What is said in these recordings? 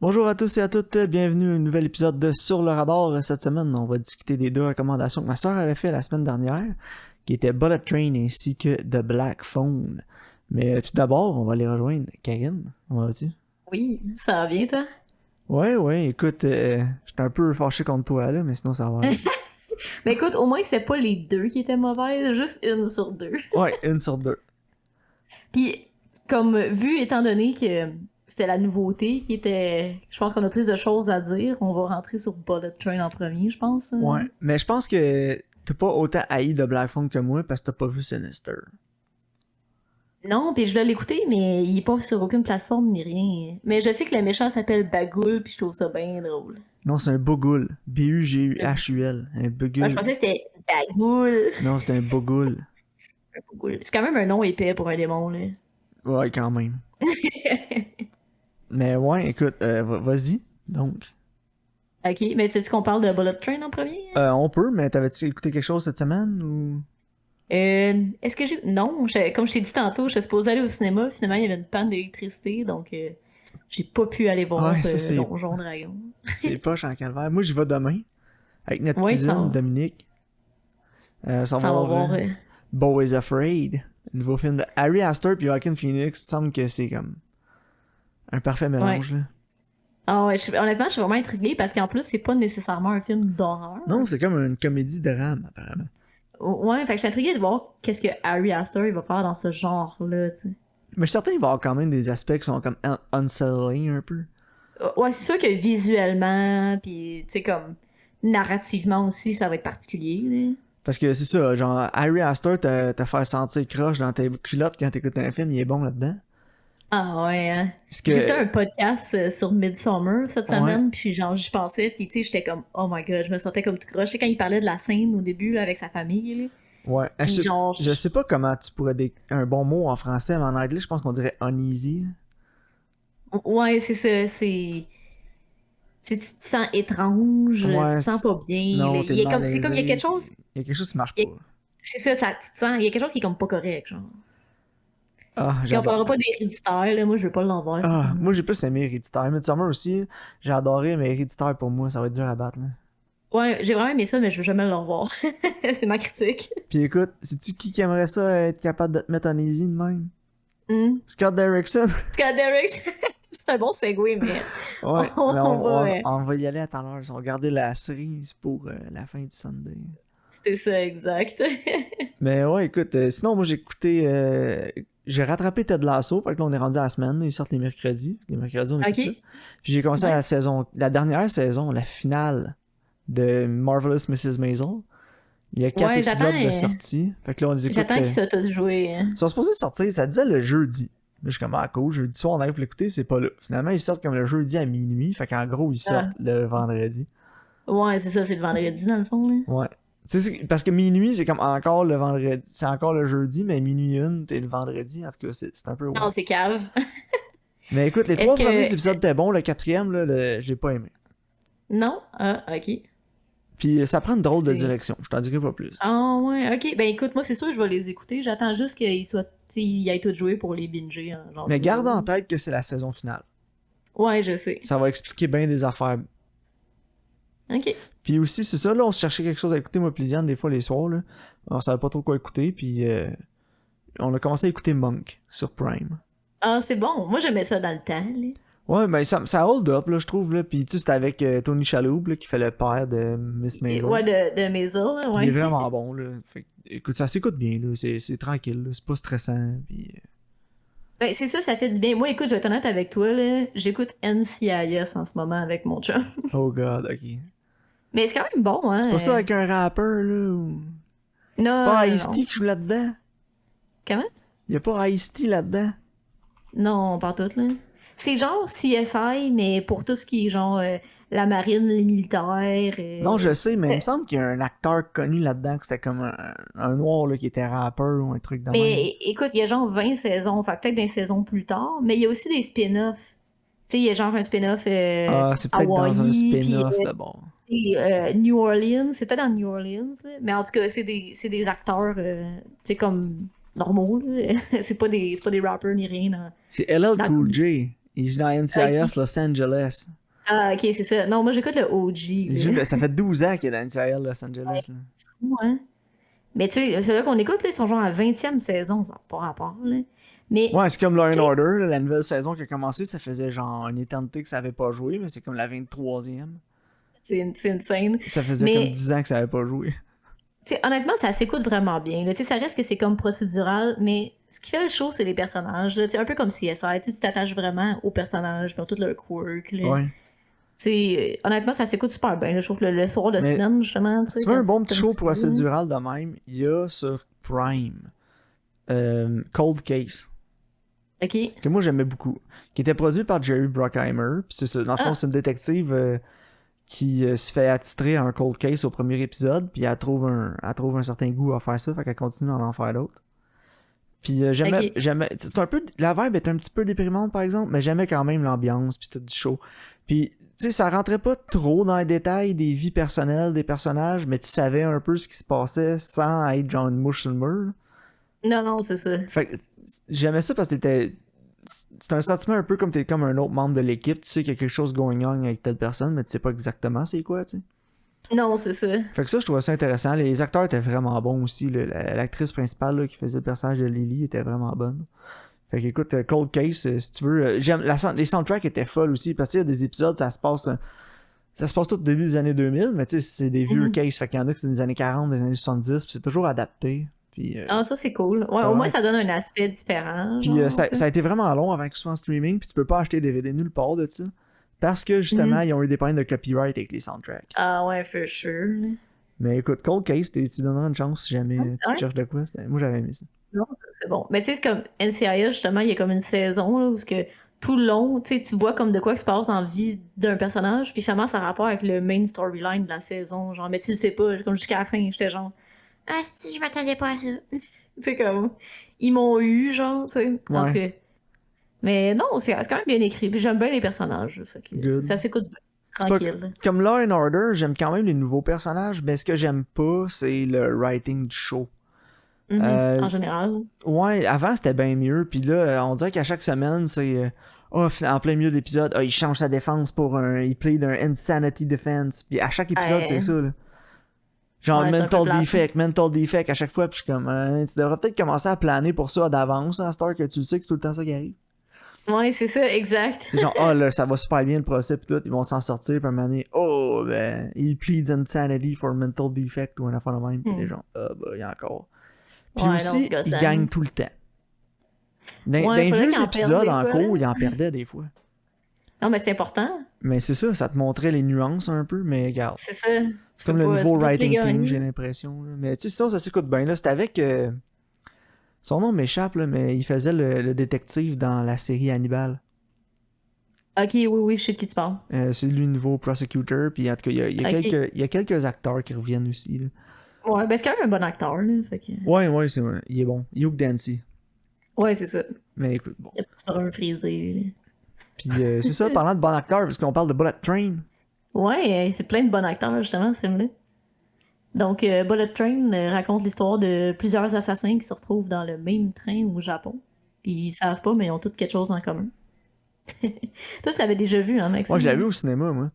Bonjour à tous et à toutes, bienvenue à un nouvel épisode de Sur le radar. Cette semaine, on va discuter des deux recommandations que ma soeur avait fait la semaine dernière, qui étaient Bullet Train ainsi que The Black Phone. Mais tout d'abord, on va les rejoindre. Karine, comment vas-tu? Oui, ça va bien, toi? Ouais, écoute, j'étais un peu fâché contre toi là, mais sinon ça va aller. Mais écoute, au moins, c'est pas les deux qui étaient mauvaises, juste une sur deux. Ouais, une sur deux. Puis, comme vu, étant donné que c'est la nouveauté qui était. Je pense qu'on a plus de choses à dire. On va rentrer sur Bullet Train en premier, je pense. Ouais, mais je pense que t'as pas autant haï The Black Phone que moi parce que t'as pas vu Sinister. Non, puis je vais l'écouter, mais il est pas sur aucune plateforme ni rien. Mais je sais que le méchant s'appelle Bagoul, puis je trouve ça bien drôle. Non, c'est un bogoul. B-U-G-U-H-U-L. Un Je bugul. pensais que c'était Bagoul. Non, c'est un bogoul. C'est quand même un nom épais pour un démon, là. Ouais, quand même. Mais ouais, écoute, vas-y, donc. Ok, mais c'est-tu qu'on parle de Bullet Train en premier? On peut, mais t'avais-tu écouté quelque chose cette semaine ou... Est-ce que j'ai. Non, comme je t'ai dit tantôt, je suis supposée aller au cinéma. Finalement, il y avait une panne d'électricité, donc j'ai pas pu aller voir Ouais, ça Donjon Dragon. c'est poche en calvaire. Moi, j'y vais demain avec notre Ouais, cousine Dominique. Ça va ça va voir voir. Beau is Afraid, le nouveau film de Harry Astor puis Joaquin Phoenix. Il me semble que c'est comme un parfait Ouais. mélange là. Ah ouais, honnêtement, je suis vraiment intriguée parce qu'en plus, c'est pas nécessairement un film d'horreur. Non, c'est comme une comédie drame apparemment. Ouais, fait que je suis intriguée de voir qu'est-ce que Harry Astor il va faire dans ce genre-là, tu sais. Mais je suis certain qu'il va y avoir quand même des aspects qui sont comme unsettling un peu. Ouais, c'est sûr que visuellement, puis tu sais, comme narrativement aussi, ça va être particulier, là. Parce que c'est ça, genre Harry Astor te faire sentir croche dans tes culottes quand t'écoutes un film, il est bon là-dedans. Ah ouais, hein. Parce J'écoutais que, un podcast sur Midsommar cette ouais, semaine, puis genre, j'y pensais, puis tu sais, j'étais comme, oh my god, je me sentais comme tout croche. Tu sais, quand il parlait de la scène au début, là, avec sa famille, là. ouais. Puis genre, Je sais pas comment tu pourrais un bon mot en français, mais en anglais, je pense qu'on dirait uneasy. ouais, c'est ça, tu te sens étrange, tu Ouais, te sens pas bien, là. non, t'es Il est comme, c'est comme, il y a quelque malaisé, chose, puis il y a quelque chose qui marche il y pas. a- c'est ça, tu te sens, il y a quelque chose qui est comme pas correct, genre. Ah, Puis on j'adore. parlera pas d'héréditaire, là, moi je veux pas l'envers, ce Ah, moi film-là. j'ai plus aimé Héréditaire. Midsommar aussi, j'ai adoré, mais Héréditaire pour moi, ça va être dur à battre, là. Ouais, j'ai vraiment aimé ça, mais je veux jamais le revoir. C'est ma critique. Puis écoute, sais-tu qui aimerait ça être capable de te mettre en easy de même? Hmm. Scott Derrickson. Scott Derrick, c'est un bon segue, mais Ouais, mais on va. on va y aller à tout à l'heure. On va garder la cerise pour la fin du Sunday. C'était ça, exact. Mais ouais, écoute, sinon, moi j'ai écouté. J'ai rattrapé Ted Lasso, fait que là on est rendu à la semaine, ils sortent les mercredis. Les mercredis, on écoute ça. Ok, Puis j'ai commencé nice. la dernière saison, la finale de Marvelous Mrs. Maisel. Il y a 4 Ouais, épisodes de sortie. Fait que là on les écoute. j'attends qu'il soit tout joué. Ils sont supposés sortir, ça disait le jeudi. Là, je suis comme, ah cool, jeudi soir on arrive pour l'écouter, c'est pas là. Finalement, ils sortent comme le jeudi à minuit, fait qu'en gros, ils sortent Ah, le vendredi. ouais, c'est ça, c'est le vendredi dans le fond, là. Ouais. Tu sais, parce que minuit, c'est comme encore le vendredi. C'est encore le jeudi, mais minuit une, t'es le vendredi. En tout cas, c'est un peu Non, wack. c'est cave. Mais écoute, les Est-ce trois premiers que. épisodes étaient bons. Le quatrième, là, je l'ai pas aimé. Non? Ah, ok. Puis ça prend une drôle de C'est. direction. Je t'en dirai pas plus. Ah, ouais, ok. Ben écoute, moi, c'est sûr, je vais les écouter. J'attends juste qu'ils soient. Tu sais, ils aient tout joué pour les binger, hein, genre Mais deux garde jours. en tête que c'est la saison finale. Ouais, je sais. Ça va expliquer bien des affaires. Ok. Puis aussi, c'est ça, là, on se cherchait quelque chose à écouter, moi, Plisiane, des fois, les soirs, là. On savait pas trop quoi écouter, puis on a commencé à écouter Monk sur Prime. Ah, c'est bon. Moi, j'aimais ça dans le temps, là. Ouais, mais ça hold up, là, je trouve, là. Puis tu sais, c'était avec Tony Shalhoub, là, qui fait le père de Miss Maisel. Ouais, de Maisel, là, Puis il est ouais. vraiment bon, là. Fait que, écoute, ça s'écoute bien, là. C'est tranquille, là. C'est pas stressant, puis... Ben, c'est ça fait du bien. Moi, écoute, je vais être honnête avec toi, là. J'écoute NCIS en ce moment avec mon chum. Oh god, ok. Mais c'est quand même bon, C'est hein. pas ça avec un rappeur, là. C'est pas Non, Ice-T non. qui joue là-dedans. Comment? Y a pas Ice-T là-dedans. Non, pas tout, là. C'est genre CSI, mais pour tout ce qui est genre la marine, les militaires. Non, je sais, mais il me semble qu'il y a un acteur connu là-dedans, que c'était comme un noir, là, qui était rappeur ou un truc de même. Mais écoute, il y a genre 20 saisons, fait que peut-être des saisons plus tard, mais il y a aussi des spin-offs. Tu sais, il y a genre un spin-off Ah, c'est peut-être dans un Hawaii, puis spin-off d'abord. New Orleans, c'est peut-être dans New Orleans, là. Mais en tout cas, c'est des acteurs, tu sais, comme normaux, là. C'est pas des rappers ni rien C'est LL dans Cool J. Il joue dans NCIS Los Angeles. Ah, ok, c'est ça. Non, moi j'écoute le OG. Ça fait 12 ans qu'il est dans NCIS Los Angeles. Là. Ouais. Mais tu sais, ceux-là qu'on écoute, là, ils sont genre à la 20e saison, ça n'a pas rapport. Là. Mais, Ouais, c'est comme Law and Order, là, la nouvelle saison qui a commencé, ça faisait genre une éternité que ça avait pas joué, mais c'est comme la 23e. c'est insane. Ça faisait Mais, comme 10 ans que ça avait pas joué. tu sais, honnêtement, ça s'écoute vraiment bien. Là. Tu sais, ça reste que c'est comme procédural, mais ce qui fait le show, c'est les personnages. Là. Tu sais, un peu comme CSI. Tu t'attaches vraiment aux personnages, puis à tout leur quirk. Là. Ouais. Tu sais, honnêtement, ça s'écoute super bien. Là. Je trouve que le soir de Mais semaine, justement. Si tu veux un bon petit show procédural de même, il y a sur Prime Cold Case. Ok. Que moi j'aimais beaucoup. Qui était produit par Jerry Bruckheimer. Puis c'est ça. Dans le fond, c'est une détective qui se fait attitrer à un cold case au premier épisode. Puis elle trouve un certain goût à faire ça. Fait qu'elle continue à en faire d'autres. Puis j'aimais. C'est un peu. La vibe est un petit peu déprimante par exemple. Mais j'aimais quand même l'ambiance. Puis tout du show. Puis tu sais, ça rentrait pas trop dans les détails des vies personnelles des personnages. Mais tu savais un peu ce qui se passait sans être genre une mouche sur le mur. Non, c'est ça. Fait que j'aimais ça parce que c'est un sentiment un peu comme t'es comme un autre membre de l'équipe. Tu sais qu'il y a quelque chose going on avec telle personne, mais tu sais pas exactement c'est quoi, tu sais. Non, c'est ça. Fait que ça, je trouvais ça intéressant. Les acteurs étaient vraiment bons aussi. L'actrice principale là, qui faisait le personnage de Lily était vraiment bonne. Fait que écoute, Cold Case, si tu veux. Les soundtracks étaient folles aussi parce qu'il y a des épisodes, ça se passe tout au début des années 2000, mais tu sais, c'est des vieux cases. Fait qu'il y en a qui c'est des années 40, des années 70, puis c'est toujours adapté. Puis, ah, ça c'est cool. Ouais, au moins ça donne un aspect différent. Puis ça a été vraiment long avant que ce soit en streaming, puis tu peux pas acheter DVD nulle part de ça. Parce que justement, ils ont eu des problèmes de copyright avec les soundtracks. Ah ouais, for sure. Mais écoute, Cold Case, tu donneras une chance si jamais tu cherches de quoi. Moi j'avais aimé ça. Non, c'est bon. Mais tu sais, c'est comme NCIS, justement, il y a comme une saison là, où que tout le long, tu vois comme de quoi qui se passe en vie d'un personnage, puis finalement ça a rapport avec le main storyline de la saison. Genre, mais tu le sais pas, comme jusqu'à la fin, j'étais genre. Ah si, je m'attendais pas à ça. Tu sais, comme, ils m'ont eu, genre, tu sais, en tout cas. Mais non, c'est quand même bien écrit. Puis j'aime bien les personnages. Fait que, ça s'écoute bien. Tranquille. Comme Law and Order, j'aime quand même les nouveaux personnages, mais ce que j'aime pas, c'est le writing du show. En général. Ouais, avant c'était bien mieux, puis là, on dirait qu'à chaque semaine, c'est... en plein milieu de l'épisode, il change sa défense il plead un Insanity Defense, puis à chaque épisode, c'est ça, là. Genre mental defect à chaque fois, puis je suis comme, tu devrais peut-être commencer à planer pour ça d'avance, à cette heure que tu le sais que c'est tout le temps ça qui arrive. Ouais, c'est ça, exact. C'est genre, là, ça va super bien le procès, puis tout, ils vont s'en sortir, puis à un moment donné, ben, il pleads insanity for mental defect ou un affaire de même, puis les gens, il y a encore. Puis aussi, il gagne tout le temps. Dans les vieux épisodes en cours, il en perdait des fois. Non, mais c'est important. Mais c'est ça te montrait les nuances un peu, mais regarde. C'est ça. C'est comme le nouveau writing team, j'ai l'impression. Là. Mais tu sais, sinon, ça s'écoute bien. Là, c'était avec... son nom m'échappe, là, mais il faisait le détective dans la série Hannibal. Ok, oui, je sais de qui tu parles. C'est lui, le nouveau prosecutor. Puis en tout cas, il y a quelques acteurs qui reviennent aussi. Là. Ouais, ben c'est quand même un bon acteur. Là, fait que... Ouais, c'est vrai. Il est bon. Hugh Dancy. Ouais, c'est ça. Mais écoute, bon. Il a petit peu frisé. Là. Puis c'est ça, parlant de bon acteur, parce qu'on parle de Bullet Train. Ouais, c'est plein de bons acteurs, justement, ce film-là. Donc, Bullet Train raconte l'histoire de plusieurs assassins qui se retrouvent dans le même train au Japon. Puis ils savent pas, mais ils ont tous quelque chose en commun. Toi, tu l'avais déjà vu, hein, Maxime? Moi, je l'avais vu au cinéma, moi.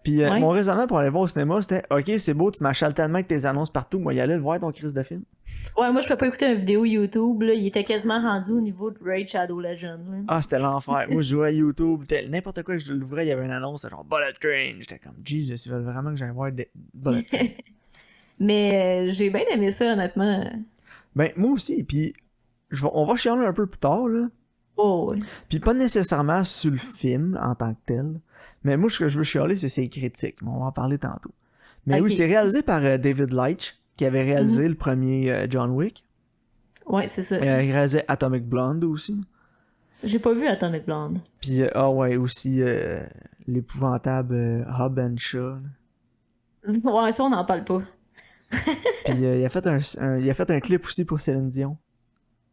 Puis mon raisonnement pour aller voir au cinéma, c'était « Ok, c'est beau, tu m'achales tellement avec tes annonces partout, moi, y aller le voir ton crise de film. » Ouais, moi, je peux pas écouter une vidéo YouTube, là. Il était quasiment rendu au niveau de Raid Shadow Legend, là. Ah, c'était l'enfer. Moi, je jouais à YouTube, n'importe quoi que je l'ouvrais, il y avait une annonce, genre « Bullet Train ». J'étais comme « Jesus, ils veulent vraiment que j'aille voir Bullet Train. » Mais j'ai bien aimé ça, honnêtement. Ben, moi aussi, puis on va chialer un peu plus tard, là. Oh, ouais. Puis pas nécessairement sur le film en tant que tel, mais moi, ce que je veux chialer, c'est ses critiques. On va en parler tantôt. Mais oui, c'est réalisé par David Leitch, qui avait réalisé le premier John Wick. Ouais, c'est ça. Il a réalisé Atomic Blonde aussi. J'ai pas vu Atomic Blonde. Puis, aussi l'épouvantable Hobbs and Shaw. Ouais, ça, on n'en parle pas. Puis il a fait un clip aussi pour Céline Dion.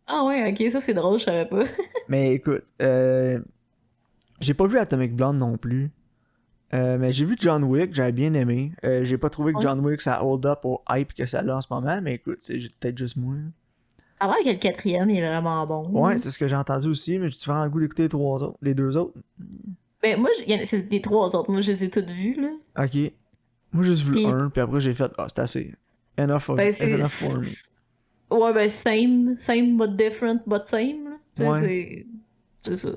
Ah ouais, ok, ça c'est drôle, je savais pas. Mais écoute, j'ai pas vu Atomic Blonde non plus. Mais j'ai vu John Wick, j'avais bien aimé. J'ai pas trouvé que John Wick ça hold up au hype que ça a en ce moment, mais écoute, c'est peut-être juste moi. Alors que le quatrième il est vraiment bon. Ouais, c'est ce que j'ai entendu aussi, mais j'ai vraiment le goût d'écouter les deux autres. Ben, moi, c'est les trois autres. Moi, je les ai toutes vues, là. Ok. Moi, j'ai juste vu Puis, un, puis après, j'ai fait, c'est assez. ben, Enough for me. Ouais, ben, same, but different, but same, là. Tu sais, Ouais. c'est ça.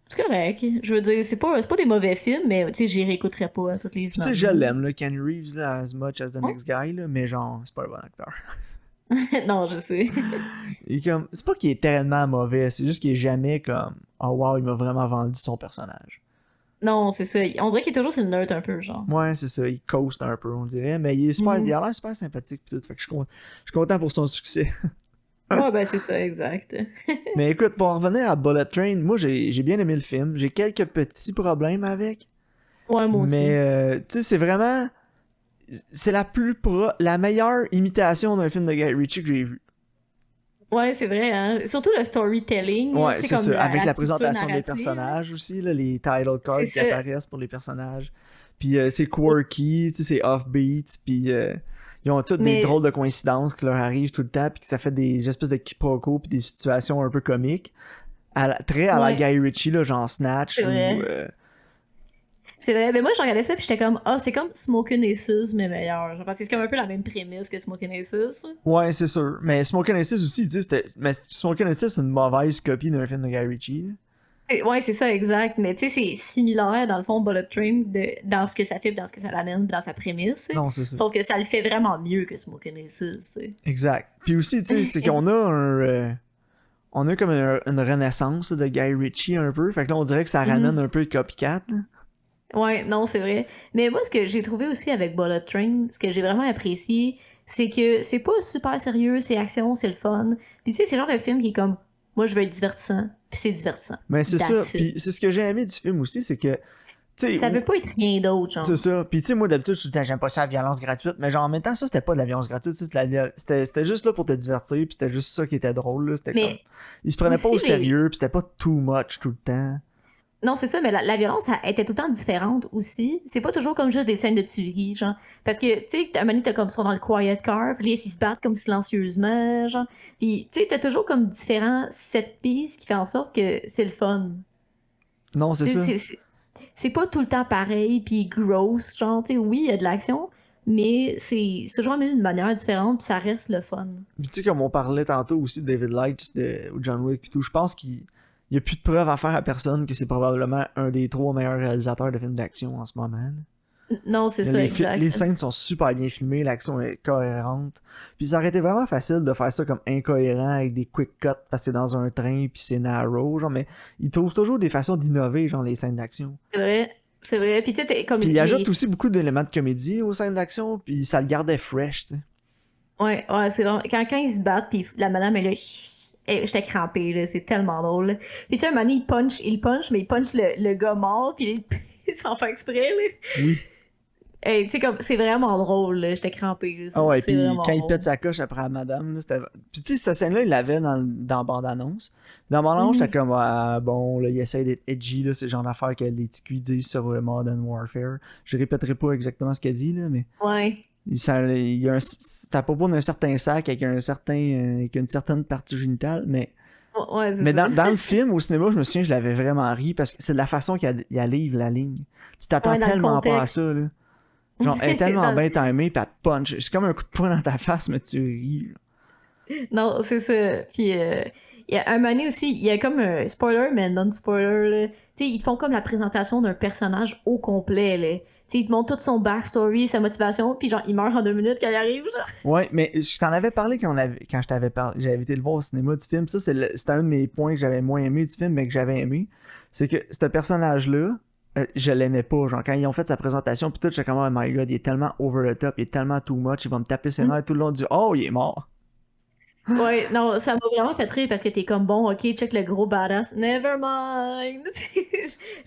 C'est correct. Je veux dire, c'est pas des mauvais films, mais, tu sais, j'y réécouterais pas toutes les Puis tu sais, semaines. je l'aime, là, Kenny Reeves, là, as much as the Ouais. next guy, là, mais genre, c'est pas un bon acteur. Non, je sais. Il est comme, c'est pas qu'il est tellement mauvais, c'est juste qu'il est jamais comme, oh wow, il m'a vraiment vendu son personnage. Non, c'est ça. On dirait qu'il est toujours sur le nerd un peu, genre. Ouais, c'est ça, il coast un peu, on dirait, mais il est super, il a l'air super sympathique pis tout, fait que je suis content pour son succès. Ouais, ben, c'est ça, exact. Mais écoute, pour en revenir à Bullet Train, moi j'ai bien aimé le film, j'ai quelques petits problèmes avec, Ouais, moi aussi. mais tu sais, c'est vraiment, c'est la meilleure imitation d'un film de Guy Ritchie que j'ai vu. Ouais, c'est vrai, hein. Surtout le storytelling, Ouais, tu sais, c'est comme ça. Avec la structure présentation des narrative. personnages aussi, là, les title cards C'est qui ça. apparaissent pour les personnages. Puis c'est quirky, tu sais, c'est offbeat, puis ils ont toutes des Mais drôles de coïncidences qui leur arrivent tout le temps, puis que ça fait des espèces de quiproquos, puis des situations un peu comiques. Très à la ouais, Guy Ritchie, là, genre Snatch c'est ou... vrai. C'est vrai. Mais moi, je regardais ça puis j'étais comme, c'est comme Smokin' Aces, mais meilleur. Genre, parce que c'est comme un peu la même prémisse que Smokin' Aces. Ouais, c'est sûr. Mais Smokin' Aces aussi, tu sais, mais Smokin' Aces, c'est une mauvaise copie d'un film de Guy Ritchie. Là. Ouais, c'est ça, exact. Mais tu sais, c'est similaire dans le fond, Bullet Train, dans ce que ça fait, dans ce que ça l'amène, dans sa prémisse. Non, c'est ça. Sauf que ça le fait vraiment mieux que Smokin' Aces, tu sais. Exact. Puis aussi, tu sais, c'est qu'on a on a comme une renaissance de Guy Ritchie un peu. Fait que là, on dirait que ça ramène Mhm. un peu de copycat. Là. Ouais, non, c'est vrai. Mais moi, ce que j'ai trouvé aussi avec Bullet Train, ce que j'ai vraiment apprécié, c'est que c'est pas super sérieux, c'est action, c'est le fun. Puis tu sais, c'est le genre de film qui est comme, moi, je veux être divertissant, puis c'est divertissant. Mais c'est ça. That's it. Puis c'est ce que j'ai aimé du film aussi, c'est que, tu sais, Ça veut pas être rien d'autre, c'est genre. ça. Puis tu sais, moi, d'habitude, je j'aime pas ça la violence gratuite. Mais genre, en même temps, ça, c'était pas de la violence gratuite. C'était juste là pour te divertir. Puis c'était juste ça qui était drôle. Là. C'était comme. Mais Il se prenait pas aussi, au sérieux. Puis c'était pas too much tout le temps. non, c'est ça, mais la violence, elle était tout le temps différente aussi. C'est pas toujours comme juste des scènes de tuerie, genre. Parce que, tu sais, à un moment donné, t'as comme, ils sont dans le quiet car, puis là, ils se battent comme silencieusement, genre. Puis, tu sais, t'as toujours comme différents set pieces qui font en sorte que c'est le fun. Non, c'est Tu sais, ça. c'est pas tout le temps pareil, puis gross, genre, tu sais, oui, il y a de l'action, mais c'est toujours amené d'une manière différente, puis ça reste le fun. Puis tu sais, comme on parlait tantôt aussi de David Leitch ou John Wick et tout, je pense qu'il y a plus de preuves à faire à personne que c'est probablement un des 3 meilleurs réalisateurs de films d'action en ce moment. Là. Non, c'est ça, Les exact. scènes sont super bien filmées, l'action est cohérente. Puis ça aurait été vraiment facile de faire ça comme incohérent avec des quick cuts parce que c'est dans un train puis c'est narrow, genre, mais ils trouvent toujours des façons d'innover, genre les scènes d'action. C'est vrai, c'est vrai. Puis, tu sais, comme Puis ils ajoutent aussi beaucoup d'éléments de comédie aux scènes d'action, puis ça le gardait fresh, tu sais. Ouais, ouais, c'est vraiment. Quand ils se battent, puis la madame est là, j'étais crampée, là, c'est tellement drôle. Puis tu sais, un moment donné, il punch, mais il punch le gars mort, puis il s'en fait exprès, là. Oui. Hey, tu sais, comme, c'est vraiment drôle, là, j'étais crampée, là, Ah ouais, c'est puis vraiment quand il drôle. pète sa coche après la madame, là, c'était... Puis tu sais, cette scène-là, il l'avait dans bande-annonce. Dans bande-annonce, j'étais Mhm. comme, ah, bon, là, il essaie d'être edgy, là, c'est le genre d'affaire que les TQ disent sur Modern Warfare. Je répéterai pas exactement ce qu'elle dit, là, mais... Ouais. Il y a t'as propos d'un certain sac avec avec une certaine partie génitale, Ouais, c'est mais ça. dans le film, au cinéma, je me souviens, je l'avais vraiment ri parce que c'est de la façon qu'il livre la ligne. Tu t'attends Ouais, dans le tellement pas à contexte. ça, là. Genre, elle est tellement Dans- bien timée, pis elle te punch. C'est comme un coup de poing dans ta face, mais tu ris. Non, c'est ça. Puis, il y a un moment donné aussi, il y a comme un spoiler, mais non-spoiler, là. Tu sais, ils te font comme la présentation d'un personnage au complet, là. Tu sais, ils te montrent toute son backstory, sa motivation, puis genre, il meurt en 2 minutes quand il arrive, genre. Ouais, mais je t'en avais parlé quand je t'avais parlé. J'avais été le voir au cinéma du film. Ça, c'était un de mes points que j'avais moins aimé du film, mais que j'avais aimé. C'est que ce personnage-là, je l'aimais pas. Genre, quand ils ont fait sa présentation, pis tout, j'étais comme, oh my god, il est tellement over the top, il est tellement too much, il va me taper ses nerfs tout le long du. Oh, il est mort. Ouais, non, ça m'a vraiment fait rire parce que t'es comme bon, ok, check le gros badass, never mind.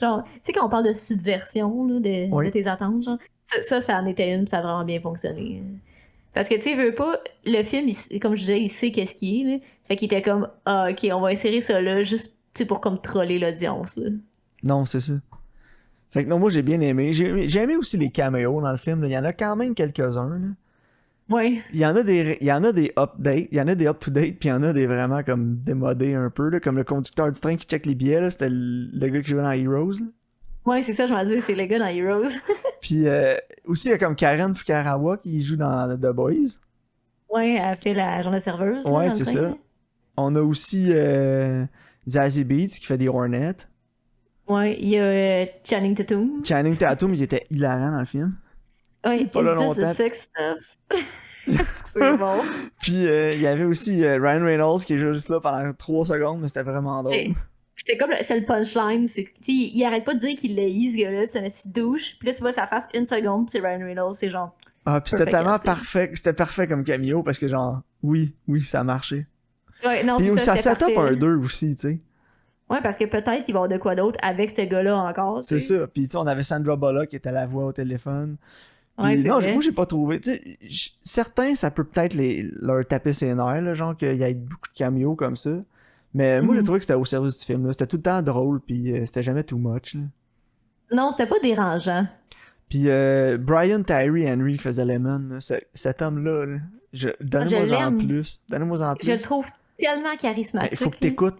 Genre, tu sais, quand on parle de subversion là, de Oui. tes attentes, genre, ça en était une, puis ça a vraiment bien fonctionné. Parce que tu sais, veut pas, le film, comme je disais, il sait qu'est-ce qu'il est, là. Fait qu'il était comme, ah, ok, on va insérer ça là, juste, tu sais, pour comme troller l'audience, là. Non, c'est ça. Fait que non, moi j'ai bien aimé. J'ai aimé aussi les caméos dans le film. Là. Il y en a quand même quelques-uns. Là. Ouais. Il y en a des updates, il y en a des up-to-date, puis il y en a des vraiment comme démodés un peu, là, comme le conducteur du train qui check les billets, là, c'était le gars qui jouait dans Heroes. Là. Ouais, c'est ça, je m'en dis, c'est le gars dans Heroes. Puis aussi, il y a comme Karen Fukuhara qui joue dans The Boys. Ouais, elle fait la genre de serveuse, là, Ouais, dans le c'est train, ça. là. On a aussi Zazie Beetz qui fait des Hornets. Ouais, il y a Channing Tatum. Channing Tatum, il était hilarant dans le film. Ouais, Pas là It's just the longtemps. sex stuff. C'est bon. Puis il y avait aussi Ryan Reynolds qui est juste là pendant 3 secondes, mais c'était vraiment drôle. Et C'était comme c'est le punchline, c'est tu sais, il arrête pas de dire qu'il l'a ce gars-là, puis c'est une petite douche, puis là tu vois sa face une seconde, puis c'est Ryan Reynolds, c'est genre Ah, puis c'était perfect tellement casting. parfait, c'était parfait comme cameo parce que genre, oui, ça a marché. Ouais, non, Puis c'est ça c'était set up parfait. un 2 aussi, tu sais. Ouais, parce que peut-être il va y avoir de quoi d'autre avec ce gars-là encore, tu C'est sais. ça. Puis tu sais, on avait Sandra Bullock qui était la voix au téléphone. Ouais, Puis c'est non, vrai. moi j'ai pas trouvé. Tu sais, certains, ça peut peut-être leur taper ses nerfs, là, genre qu'il y ait beaucoup de cameos comme ça. Mais moi j'ai Mhm. trouvé que c'était au service du film. Là. C'était tout le temps drôle, puis c'était jamais too much. Là. Non, c'était pas dérangeant. Puis Brian Tyree Henry qui faisait Lemon, là, cet homme-là, là, Je donnez-moi en l'aime. plus. Donnez-moi en Je le plus. trouve tellement Il faut charismatique. que Là. t'écoutes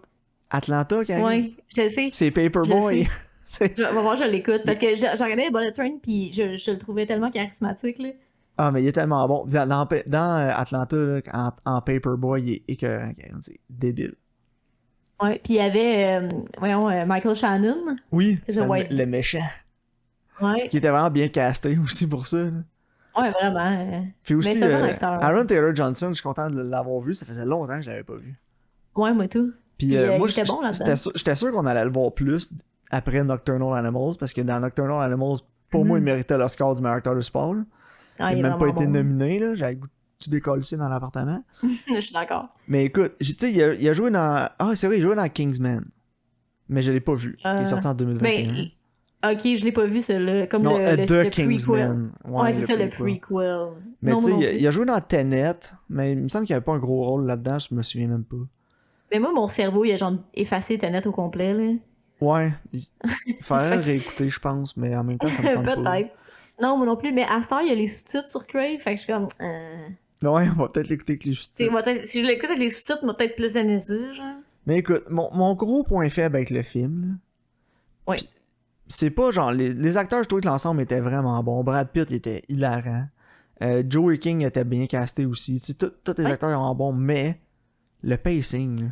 Atlanta, Karine. Ouais, je le sais. C'est Je Paperboy. le C'est- Je vais voir, je l'écoute. Parce que j'ai regardé Bullet Train, puis je le trouvais tellement charismatique, là. Ah, mais il est tellement bon. Dans Atlanta, là, en Paperboy, il est écœurant, Karine. C'est débile. Ouais, puis il y avait, voyons, Michael Shannon. Oui, C'est c'est The White. le méchant. Ouais, Qui était vraiment bien casté aussi pour ça. Là. ouais, vraiment. Puis Mais aussi, c'est un bon acteur. Aaron Taylor Johnson, je suis content de l'avoir vu. Ça faisait longtemps que je l'avais pas vu. Ouais, moi tout. Puis Puis, moi, il était bon là-dedans. j'étais sûr qu'on allait le voir plus après Nocturnal Animals, parce que dans Nocturnal Animals, pour moi, il méritait le score du meilleur acteur de sport. Là. Ah, Il il n'a est même pas vraiment été bon. nominé. Là. J'avais le goût de tout décoller dans l'appartement. Je suis d'accord. Mais écoute, tu sais, il a joué dans... Ah, c'est vrai, il jouait dans Kingsman. Mais je l'ai pas vu. Qui est sorti en 2021. Ben, ok, je l'ai pas vu celui-là. Comme Non, le The prequel. Kingsman. Ouais, c'est ça, le prequel. Mais Non, tu moi non sais, plus. il a joué dans Tenet, mais il me semble qu'il avait pas un gros rôle là-dedans, je me souviens même pas. Mais moi, mon cerveau, il a genre effacé Tenet au complet, là. Ouais, il faudrait le Fait réécouter, je pense, mais en même temps, ça me que- tente pas. Peut-être. Non, moi non plus, mais à ce temps, il y a les sous-titres sur Crave, fait que je suis comme. Ouais, on va peut-être l'écouter avec les Si sous-titres. je l'écoute avec les sous-titres, moi peut-être plus aimé ça, genre. Mais écoute, mon gros point faible avec le film, là, Oui. Puis, c'est pas genre... Les acteurs, je trouvais que l'ensemble était vraiment bon. Brad Pitt, il était hilarant. Joey King était bien casté aussi. Tu sais, tous les Ouais. acteurs étaient bons, mais le pacing, là,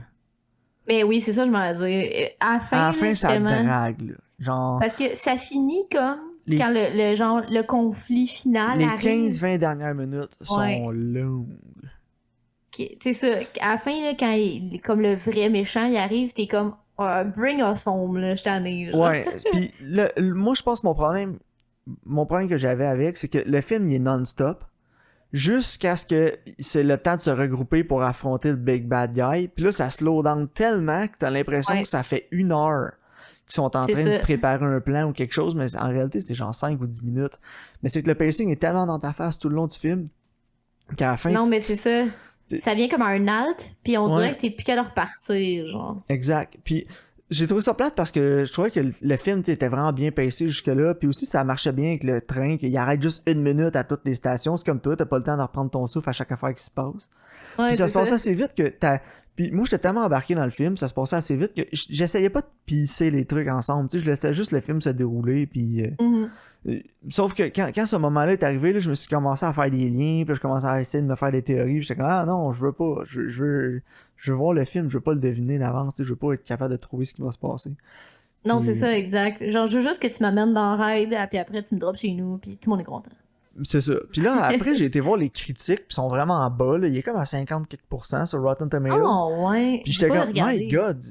Mais oui, c'est ça, je m'en dire. À la fin, à la là, fin, ça vraiment. drague. Là. Genre, Parce que ça finit comme Les- quand le genre le conflit final les arrive. 15-20 dernières minutes sont Ouais. longues. C'est ça. À la fin, là, quand comme le vrai méchant, il arrive, t'es comme bring us home, là, je t'en ai. Ouais, puis moi, je pense que mon problème que j'avais avec, c'est que le film, il est non-stop. Jusqu'à ce que c'est le temps de se regrouper pour affronter le Big Bad Guy. Puis là, ça slow down tellement que t'as l'impression Ouais. que ça fait 1 heure qu'ils sont en C'est train ça. de préparer un plan ou quelque chose, mais en réalité, c'est genre 5 ou 10 minutes. Mais c'est que le pacing est tellement dans ta face tout le long du film qu'à la fin... Non, tu- mais c'est ça. t'es- Ça vient comme un alt, puis on Ouais. dirait que t'es plus qu'à leur repartir, genre. Exact. Puis j'ai trouvé ça plate parce que je trouvais que le film tu sais, était vraiment bien pacé jusque-là. Puis aussi, ça marchait bien avec le train, qu'il arrête juste 1 minute à toutes les stations. C'est comme toi, t'as pas le temps de reprendre ton souffle à chaque affaire qui se passe. Ouais, Puis ça c'est se passait assez vite que t'as. Puis moi, j'étais tellement embarqué dans le film, ça se passait assez vite que j'essayais pas de pisser les trucs ensemble. Tu sais, je laissais juste le film se dérouler. Puis. Mhm. Sauf que quand ce moment-là est arrivé, là, je me suis commencé à faire des liens, puis je commençais à essayer de me faire des théories. Puis j'étais comme, ah non, je veux pas. Je veux voir le film, je veux pas le deviner d'avance. Tu sais, je veux pas être capable de trouver ce qui va se passer. Non, Puis- c'est ça, exact. Genre, je veux juste que tu m'amènes dans Ride, puis après tu me drops chez nous, puis tout le monde est content. C'est ça. Puis là, après, j'ai été voir les critiques, puis ils sont vraiment en bas. Là. Il est comme à 50 quelques % sur Rotten Tomatoes. Oh, ouais. Puis J'ai j'étais pas comme, regardé. my god,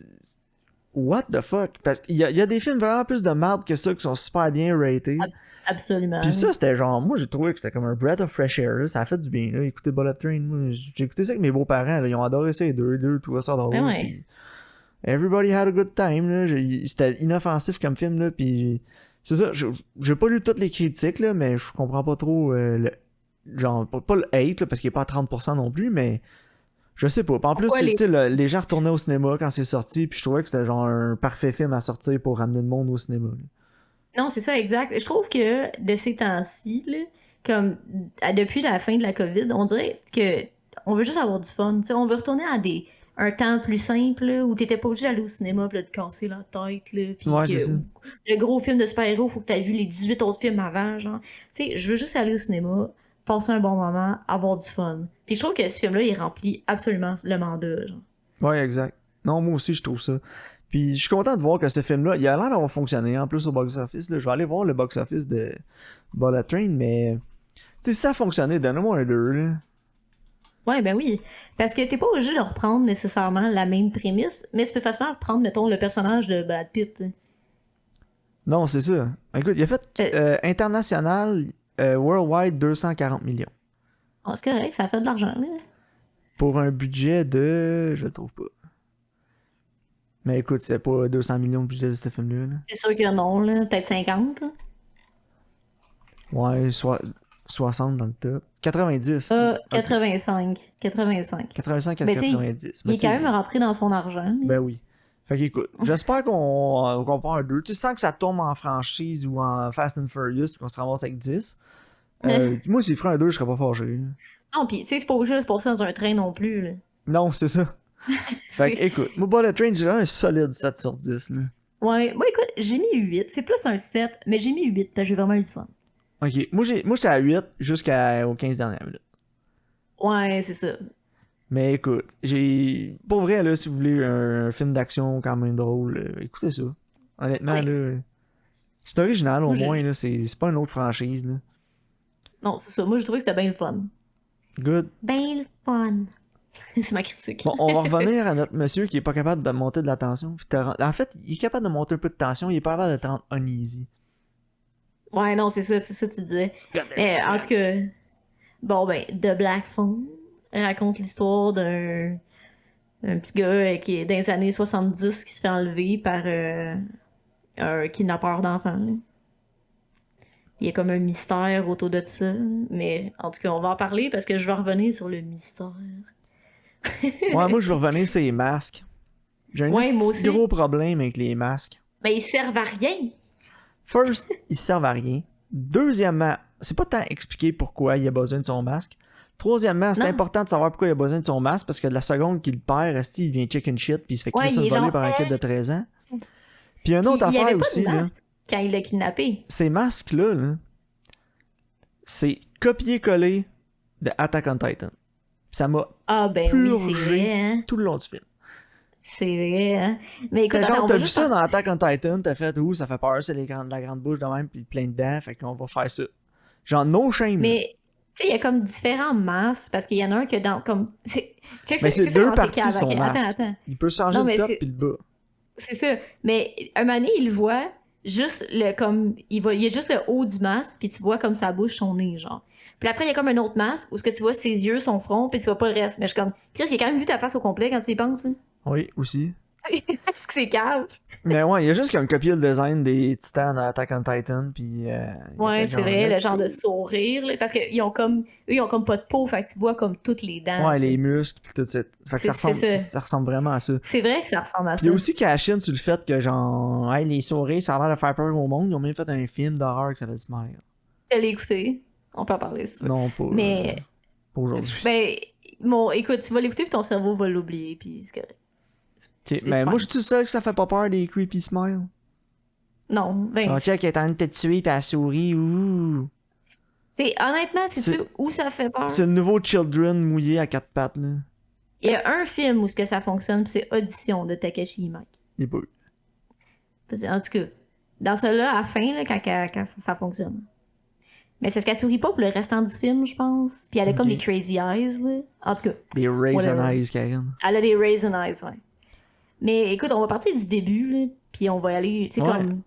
what the fuck? Parce qu'il y a des films vraiment plus de merde que ça qui sont super bien ratés. Absolument. Puis ça, c'était genre, moi j'ai trouvé que c'était comme un breath of fresh air. Là. Ça a fait du bien. Là. Écoutez Bullet Train, moi, j'ai écouté ça avec mes beaux-parents. Là. Ils ont adoré ça, les deux trouvaient ça drôle. Ben ouais. Puis everybody had a good time. Là. C'était inoffensif comme film. Là. Puis c'est ça, j'ai pas lu toutes les critiques, là, mais je comprends pas trop genre, pas le hate, là, parce qu'il est pas à 30% non plus, mais je sais pas. Puis en plus, Pourquoi tu sais, les gens retournaient au cinéma quand c'est sorti, puis je trouvais que c'était genre un parfait film à sortir pour ramener le monde au cinéma. Là. Non, c'est ça, exact. Je trouve que de ces temps-ci, là, comme depuis la fin de la COVID, on dirait que on veut juste avoir du fun. T'sais, on veut retourner à un temps plus simple là, où t'étais pas obligé d'aller au cinéma pis là, de casser la tête. Là, pis Ouais, c'est que ça. le gros film de super-héros, faut que t'aies vu les 18 autres films avant. Genre. T'sais, je veux juste aller au cinéma, passer un bon moment, avoir du fun. Puis je trouve que ce film-là, il remplit absolument le mandat. Genre. Ouais, exact. Non, moi aussi, je trouve ça. Puis je suis content de voir que ce film-là, il a l'air d'avoir fonctionné en plus au box-office. Je vais aller voir le box-office de Bullet Train, mais. Tu sais, si ça a fonctionné, donne-moi un 2, là. Ouais, ben oui. Parce que t'es pas obligé de reprendre nécessairement la même prémisse, mais tu peux facilement reprendre, mettons, le personnage de Brad Pitt. T'sais. Non, c'est ça. Écoute, il a fait international, worldwide 240 millions. Oh, c'est correct, ça fait de l'argent. Là. Pour un budget de. Je le trouve pas. Mais écoute, c'est pas 200 millions de budget de ce film-là. Là. C'est sûr que non, là. Peut-être 50. Là. Ouais, 60 dans le top. 90. Ok. 85. 85. 85 à Mais tu sais, 90. il est quand même rentré dans son argent. Là. Ben oui. Fait qu'écoute, j'espère qu'on part un 2. Tu sais, sans que ça tombe en franchise ou en Fast and Furious, qu'on se ramasse avec 10. Moi, s'il ferait un 2, je serais pas fâché. Là. Non, pis tu sais, c'est pas juste pour ça dans un train non plus. Là. Non, c'est ça. Fait que, écoute, moi, Bullet Train, j'ai un solide 7 sur 10. Là. Ouais, moi écoute, j'ai mis 8. C'est plus un 7, mais j'ai mis 8 parce que j'ai vraiment eu du fun. Ok, moi, j'étais à 8 jusqu'aux 15 dernières minutes. Ouais, c'est ça. Mais écoute, pour vrai, là, si vous voulez un film d'action quand même drôle, écoutez ça. Honnêtement, Ouais. là, c'est original au Moi, moins, là, c'est pas une autre franchise, là. Non, c'est ça. Moi, j'ai trouvé que c'était bien le fun. Good. Ben le fun. C'est ma critique. Bon, on va revenir à notre monsieur qui est pas capable de monter de la tension. En fait, il est capable de monter un peu de tension, il est pas capable de te rendre uneasy. Ouais, non, c'est ça que tu disais. Mais en tout cas, bon, ben, The Black Phone raconte l'histoire d'un petit gars qui est dans les années 70 qui se fait enlever par un kidnappeur d'enfants. Là. Il y a comme un mystère autour de ça. Mais en tout cas, on va en parler parce que je vais revenir sur le mystère. Ouais, moi, je veux revenir sur les masques. J'ai un Ouais, moi aussi. gros problème avec les masques. Ben, ils servent à rien. First, ils servent à rien. Deuxièmement, c'est pas tant expliqué pourquoi il a besoin de son masque. Troisièmement, c'est Non. important de savoir pourquoi il a besoin de son masque parce que de la seconde qu'il le perd, il devient chicken shit puis il se fait Ouais, crisser il est voler genre, par un kid de 13 ans. Puis une autre Il y affaire avait pas aussi, de là, masque quand il l'a kidnappé. ces masques-là, là, c'est copier-coller de Attack on Titan. Ça m'a Ah ben oui, c'est purgé vrai, hein. tout le long du film. C'est vrai, hein. Mais écoute, T'as attends, genre, on t'as va vu juste ça dans Attack on Titan, t'as fait, ça fait peur, c'est la grande bouche de même, puis plein de dents, fait qu'on va faire ça. Genre, no shame. Mais, tu sais, il y a comme différents masques, parce qu'il y en a un que dans, comme... Mais c'est deux parties cave. son Ok, masque. attends. Il peut changer Non, le mais top c'est- puis le bas. C'est ça. Mais, un moment donné, il le voit, juste le, comme, il y a juste le haut du masque, puis tu vois comme sa bouche, son nez, genre. Puis après, il y a comme un autre masque, où ce que tu vois ses yeux, son front, puis tu vois pas le reste. Mais je suis comme, Chris, il a quand même vu ta face au complet quand tu y penses, là. Oui, aussi. Est-ce que c'est cave? Mais ouais, il y a juste comme copié le design des titans dans Attack on Titan, puis... il a Ouais, fait c'est vrai, le let's genre go. de sourire, là, parce qu'ils ont comme, eux, ils ont comme pas de peau, fait que tu vois comme toutes les dents. Ouais, tu sais. les muscles, puis tout ça. Fait que C'est- ça ressemble, c'est ça. ça ressemble vraiment à ça. C'est vrai que ça ressemble à Puis il y ça. a aussi cash-in sur le fait que, genre, hey, les souris, ça a l'air de faire peur au monde. Ils ont même fait un film d'horreur qui s'appelle Smile. Je l'ai écouté. On peut en parler si tu veux. Non, pas, Mais, pas aujourd'hui. ben, bon, écoute, tu vas l'écouter puis ton cerveau va l'oublier, puis c'est correct. Ok, mais moi, je suis tout seul que ça fait pas peur des creepy smiles. Non, ben, Genre, check, elle est en train de te tuer, puis elle sourit, ouh. honnêtement, sais-tu C'est- où ça fait peur? C'est le nouveau Children mouillé à quatre pattes, là. Il y a un film où ce que ça fonctionne, puis c'est Audition de Takashi Miike. Il est pas eu. En tout cas, dans celui-là, à la fin, là, quand ça fonctionne. Mais c'est ce qu'elle sourit pas pour le restant du film, je pense. Puis elle a comme Ok. des crazy eyes, là. En tout cas, Des raisin Whatever. eyes, Karen. elle a des raisin eyes, ouais. Mais écoute, on va partir du début, là, puis on va aller, tu sais, Ouais. comme...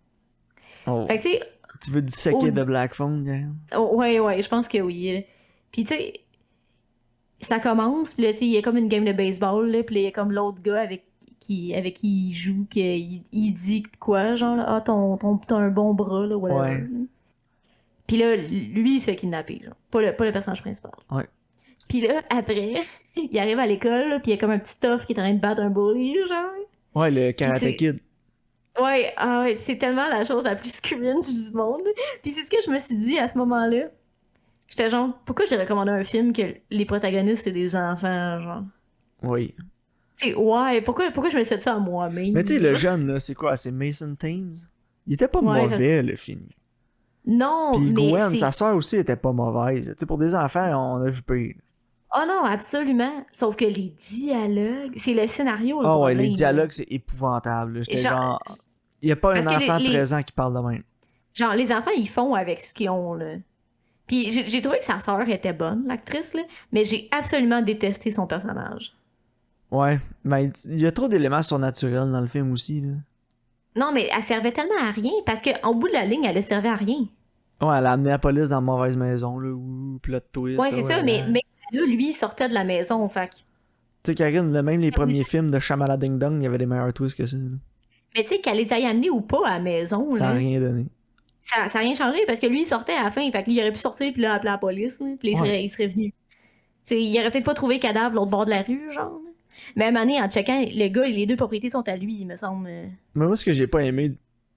Oh. Fait que, tu sais, Tu veux disséquer Oh. de Black Phone, Karen? ouais, je pense que oui. Là. Puis, tu sais, ça commence, puis là, tu sais, il y a comme une game de baseball, là, puis là, il y a comme l'autre gars avec qui il joue, il dit quoi, genre, là, ah, t'as un bon bras, là, whatever. Ouais. là. Puis là, lui, il se fait kidnapper, là. Pas le personnage principal. Ouais. Puis là, après, il arrive à l'école, là, puis il y a comme un petit tough qui est en train de battre un bully, genre. Ouais, le Karate c'est- Kid. Ouais, ah ouais, c'est tellement la chose la plus cringe du monde. Puis c'est ce que je me suis dit à ce moment-là. J'étais genre, pourquoi j'ai recommandé un film que les protagonistes, c'est des enfants, genre? Oui. C'est, ouais, pourquoi je me suis dit ça à Mais tu sais, moi-même, le genre? jeune, là, c'est quoi? C'est Mason Thames? Il était pas Ouais, mauvais, le film. non, Puis mais Gwen, sa c'est... sœur aussi, était pas mauvaise. Tu sais, pour des enfants, on a vu pire. Oh non, absolument. Sauf que les dialogues, c'est le scénario le Ah ouais, les problème, là. dialogues, c'est épouvantable. Là. J'étais Genre, genre... Il y a pas un parce que enfant de 13 ans qui parle de même. genre, les enfants, ils font avec ce qu'ils ont, là. Puis j'ai trouvé que sa sœur était bonne, l'actrice, là, mais j'ai absolument détesté son personnage. Ouais, mais il y a trop d'éléments surnaturels dans le film aussi, là. Non, mais elle servait tellement à rien, parce qu'en bout de la ligne, elle ne servait à rien. Ouais, elle a amené la police dans la mauvaise maison, là, ou plot twist, Ouais, là, c'est ça, voilà. mais là, lui, il sortait de la maison, fait que- Tu sais, Karine, même les premiers films de Shyamalan Ding Dong, il y avait des meilleurs twists que ça, là. Mais tu sais, qu'elle les ait amenés ou pas à la maison, Ça a là, rien donné. ça a rien changé, parce que lui, il sortait à la fin, fait qu'il aurait pu sortir, puis là, appeler la police, là, puis là, Ouais. il serait venu. T'sais, il aurait peut-être pas trouvé cadavre l'autre bord de la rue, genre. Là. Mais à un moment donné, en checkant, le gars, les deux propriétés sont à lui, il me semble. Mais moi, ce que j'ai pas aimé,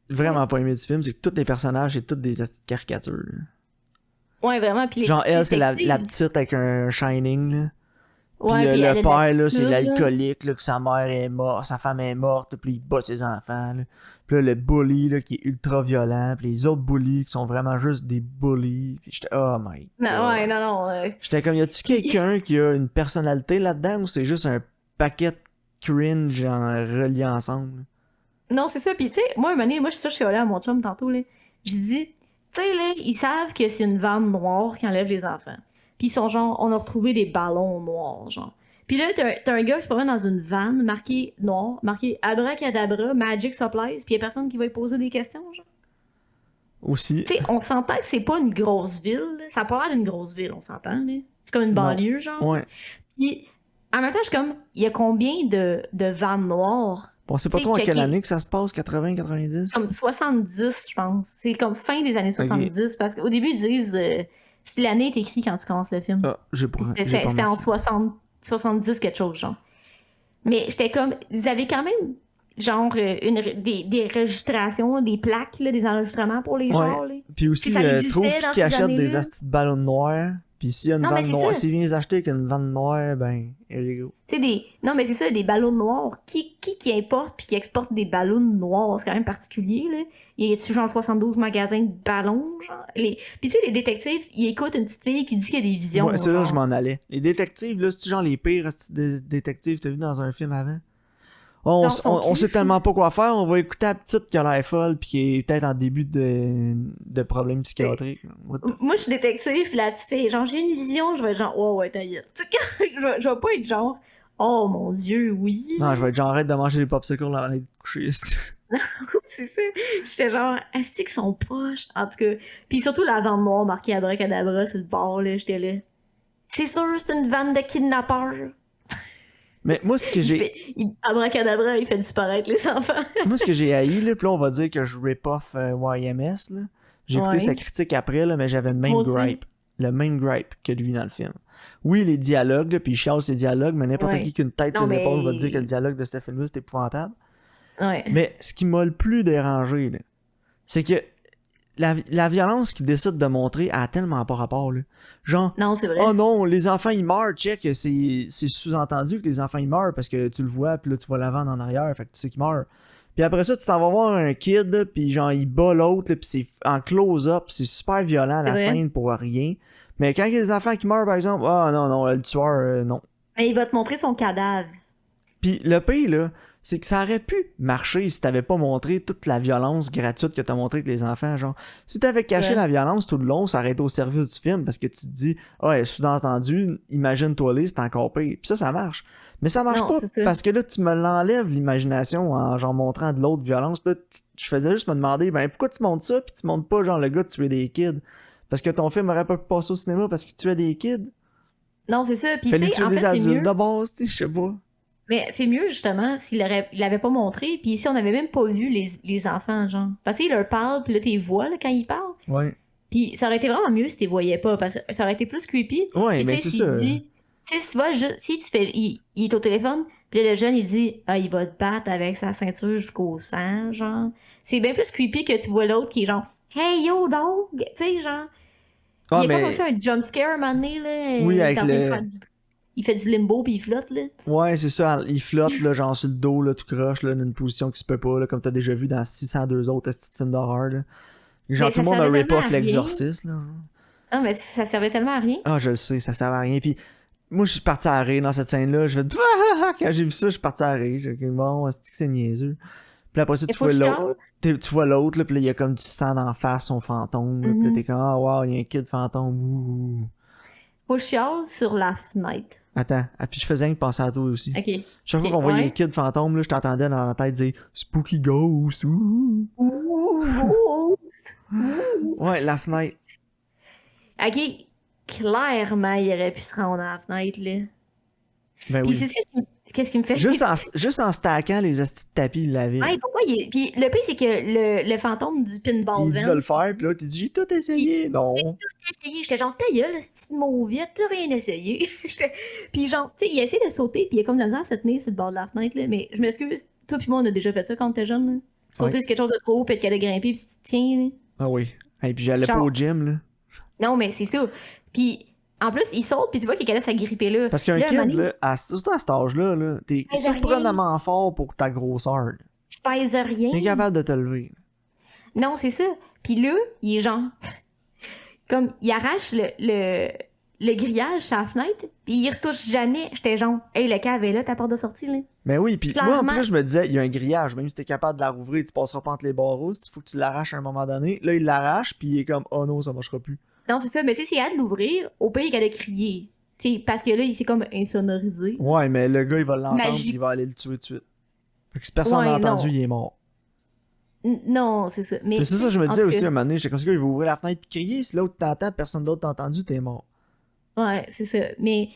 vraiment pas aimé du film, c'est que tous les personnages, c'est toutes des astuces de caricatures, là. Ouais, vraiment. Puis les Genre, elle, c'est la détectives. petite avec un Shining, là. Puis Ouais, puis elle le a de père, là, c'est l'attitude, là. l'alcoolique, là, que sa mère est morte, sa femme est morte, puis il bat ses enfants, là. Puis là, le bully, là, qui est ultra violent, puis les autres bullies qui sont vraiment juste des bullies. Puis j'étais, oh my Non, ouais, god. non, non. J'étais comme, y a-tu quelqu'un qui a une personnalité là-dedans, ou c'est juste un paquet de cringe relié ensemble? Non, c'est ça. Puis tu sais, moi, un moment donné, moi, je suis sûre que je suis allée à mon chum tantôt, là. J'ai dit, tu sais, là, ils savent que c'est une vanne noire qui enlève les enfants. Puis ils sont genre, on a retrouvé des ballons noirs, genre. Puis là, t'as un gars qui se promène dans une vanne marqué noir, marqué Abracadabra, Magic Supplies, puis y a personne qui va lui poser des questions, genre. Aussi. Tu sais, on s'entend que c'est pas une grosse ville, là. Ça a pas l'air d'une grosse ville, on s'entend, là. C'est comme une Non. banlieue, genre. Ouais. Puis, en même temps, je suis comme, il y a combien de vannes noires? On sait pas Tu sais, trop en quelle checker. année que ça se passe, 80, 90? Comme 70, je pense. C'est comme fin des années 70, parce qu'au début, ils disent si l'année est écrite quand tu commences le film. Ah, j'ai Puis pas c'était en marqué. 70 quelque chose, genre. Mais j'étais comme, ils avaient quand même, genre, des registrations, des plaques, là, des enregistrements pour les Ouais. genres, là. Puis aussi, ça existait trouve dans qui ces achète des années-là. astis de ballons noirs. Puis s'il y a une Non, mais vanne c'est noire, ça. s'il vient les acheter avec une vanne noire, ben, here you go. Tu sais, non, mais c'est ça, des ballons noirs. Qui importe puis qui exporte des ballons noirs? C'est quand même particulier, là. Il y a genre 72 magasins de ballons, genre. Puis tu sais, les détectives, ils écoutent une petite fille qui dit qu'il y a des visions, Ouais, c'est là que je genre. m'en allais. Les détectives, là, c'est genre les pires détectives que t'as vu dans un film avant? On, Genre, sont on sait qui, ça? tellement pas quoi faire, on va écouter la petite qui a l'air folle pis qui est peut-être en début de problèmes psychiatriques. What the- Moi, je suis détective, puis la petite fille, genre, j'ai une vision, je vais être genre, oh ouais, ta gueule. Tu sais, je vais pas être genre, oh mon Dieu, oui. Non, je vais être genre arrête de manger des popsicles avant d'aller te coucher. C'est ça. J'étais genre, est-ce qu'ils sont poches? En tout cas. Puis surtout la vanne noire marquée Abracadabra sur le bord, là, j'étais là. C'est sûr, c'est une vanne de kidnappeurs. Mais moi, ce que j'ai. Abracadabra, il fait disparaître les enfants. Moi, ce que j'ai haï, là, pis là, on va dire que je rip off YMS, là. J'ai écouté Ouais. sa critique après, là, mais j'avais le même Moi aussi. gripe. Le même gripe que lui dans le film. Oui, les dialogues, là, pis il chiale ses dialogues, mais n'importe Ouais. qui qu'une tête Non, ses mais- épaules va te dire que le dialogue de ce film-là, c'est épouvantable. Ouais. Mais ce qui m'a le plus dérangé, là, c'est que la violence qu'il décide de montrer a tellement pas rapport, là. Genre, Non, c'est vrai. oh non, les enfants ils meurent, check, c'est sous-entendu que les enfants ils meurent parce que tu le vois, puis là tu vois la vanne en arrière, fait que tu sais qu'ils meurent. Puis après ça, tu t'en vas voir un kid, puis genre il bat l'autre, là, puis c'est en close-up, c'est super violent la C'est vrai. scène pour rien. Mais quand il y a des enfants qui meurent, par exemple, ah non, non, le tueur, non. Mais il va te montrer son cadavre. Puis le pire, là, c'est que ça aurait pu marcher si t'avais pas montré toute la violence gratuite que t'as montré avec les enfants, genre. Si t'avais caché Ouais. la violence tout le long, ça aurait été au service du film, parce que tu te dis, ah, sous-entendu, imagine-toi les, c'est encore pire. Puis ça marche. Mais ça marche Non, pas, c'est ça. parce que là, tu me l'enlèves, l'imagination, en genre montrant de l'autre violence. Puis là, je faisais juste me demander, ben pourquoi tu montres ça, puis tu montres pas genre le gars tuer des kids? Parce que ton film aurait pas pu passer au cinéma parce qu'il tuait des kids. Non, c'est ça. Puis tu Fallait sais, tuer en des fait, c'est adultes mieux. de base, tu sais, je sais pas. Mais c'est mieux, justement, il l'avait pas montré, puis ici, on avait même pas vu les enfants, genre. Parce qu'il leur parle, puis là, t'es vois, là, quand ils parlent. Ouais. Puis ça aurait été vraiment mieux si t'es voyais pas, parce que ça aurait été plus creepy. Ouais, Puis, mais tu sais, c'est s'il ça. dit... Tu sais, tu vois, si tu fais... Il est au téléphone, puis là, le jeune, il dit « Ah, il va te battre avec sa ceinture jusqu'au sang, genre. » C'est bien plus creepy que tu vois l'autre qui est genre « Hey, yo, dog! » Tu sais, genre... Ah, Il y a comme mais aussi un jump scare un moment donné, là. oui, Il est avec en train de le. faire il fait du limbo puis il flotte, là. Ouais, c'est ça, il flotte, là, genre sur le dos, là, tout croche, là, dans une position qui se peut pas, là, comme t'as déjà vu dans 602 autres petits films d'horreur, là. Genre, Mais tout ça le monde a servait tellement à rip-off rien. l'exorciste, là. Ah, mais ça servait tellement à rien. Ah, je le sais, ça sert à rien. Puis, moi, je suis parti à rire dans cette scène-là. Je fais, quand j'ai vu ça, je suis parti à rire. J'ai dit, bon, c'est niaiseux. Puis après ça, Il tu faut vois que je l'autre. chiale. Tu vois l'autre, là, puis là, il y a comme du sang d'en face, son fantôme. Là, puis là, t'es comme, ah, wow, il y a un kid fantôme. Ouh. Faut que je chiale sur la fenêtre. Attends, ah, puis je faisais rien que penser à toi aussi. Ok. Chaque fois Ok, qu'on voyait un ouais. kid fantôme, là, je t'entendais dans la tête dire Spooky Ghost. Ouh. Ouh, ouh. Ouais, la fenêtre. Ok, clairement, il aurait pu se rendre à la fenêtre, là. Ben Puis oui. c'est qu'est-ce qui me fait Juste en stackant les astis de tapis, il l'avait. Ouais, pourquoi il est... Puis le pire, c'est que le fantôme du pinball Il dit de le Vance, faire, puis là, t'es dit, j'ai tout essayé. j'ai Non. tout essayé. J'étais genre, ta gueule, ce petit mauvite, t'as rien essayé. Puis genre, tu sais, il a essayé de sauter, puis il a comme de la misère à se tenir sur le bord de la fenêtre, là. Mais je m'excuse, toi puis moi, on a déjà fait ça quand t'étais jeune, là. Ouais. Sauter sur quelque chose de trop haut, puis être capable de grimper, puis tu te tiens, là. Ah oui. Et puis j'allais pas Genre, au gym, là. non, mais c'est ça. Puis en plus, il saute, puis tu vois qu'il est capable de s'agripper là. Parce qu'un Là, un moment kid, donné, là, surtout à cet âge-là, là, t'es tu pèses rien, surprenamment fort pour ta grosseur. Là. tu pèses rien. T'es capable de te lever. Non, c'est ça. Puis là, il est genre... Comme, il arrache le grillage sur la fenêtre, puis il retouche jamais. J'étais genre, hey, le cave est là, ta porte de sortie, là. Mais oui, puis moi, en Clairement. plus, je me disais, il y a un grillage. Même si t'es capable de la rouvrir, tu passeras pas entre les barreaux. Il faut que tu l'arraches à un moment donné. Là, il l'arrache, puis il est comme, oh non, ça marchera plus. Non, c'est ça. Mais tu sais, s'il a de l'ouvrir, au pire, il a de crier. Tu sais, parce que là, il s'est comme insonorisé. Ouais, mais le gars, il va l'entendre, puis Magique. il va aller le tuer tout de suite. Fait que si personne Ouais, l'a entendu, non. il est mort. Non, c'est ça. Mais Puis c'est ça, je me en disais tout aussi, cas, un moment donné, j'étais comme ça, il va ouvrir la fenêtre puis crier. Si l'autre t'entend, personne d'autre t'a entendu, t'es mort. ouais, c'est ça. Mais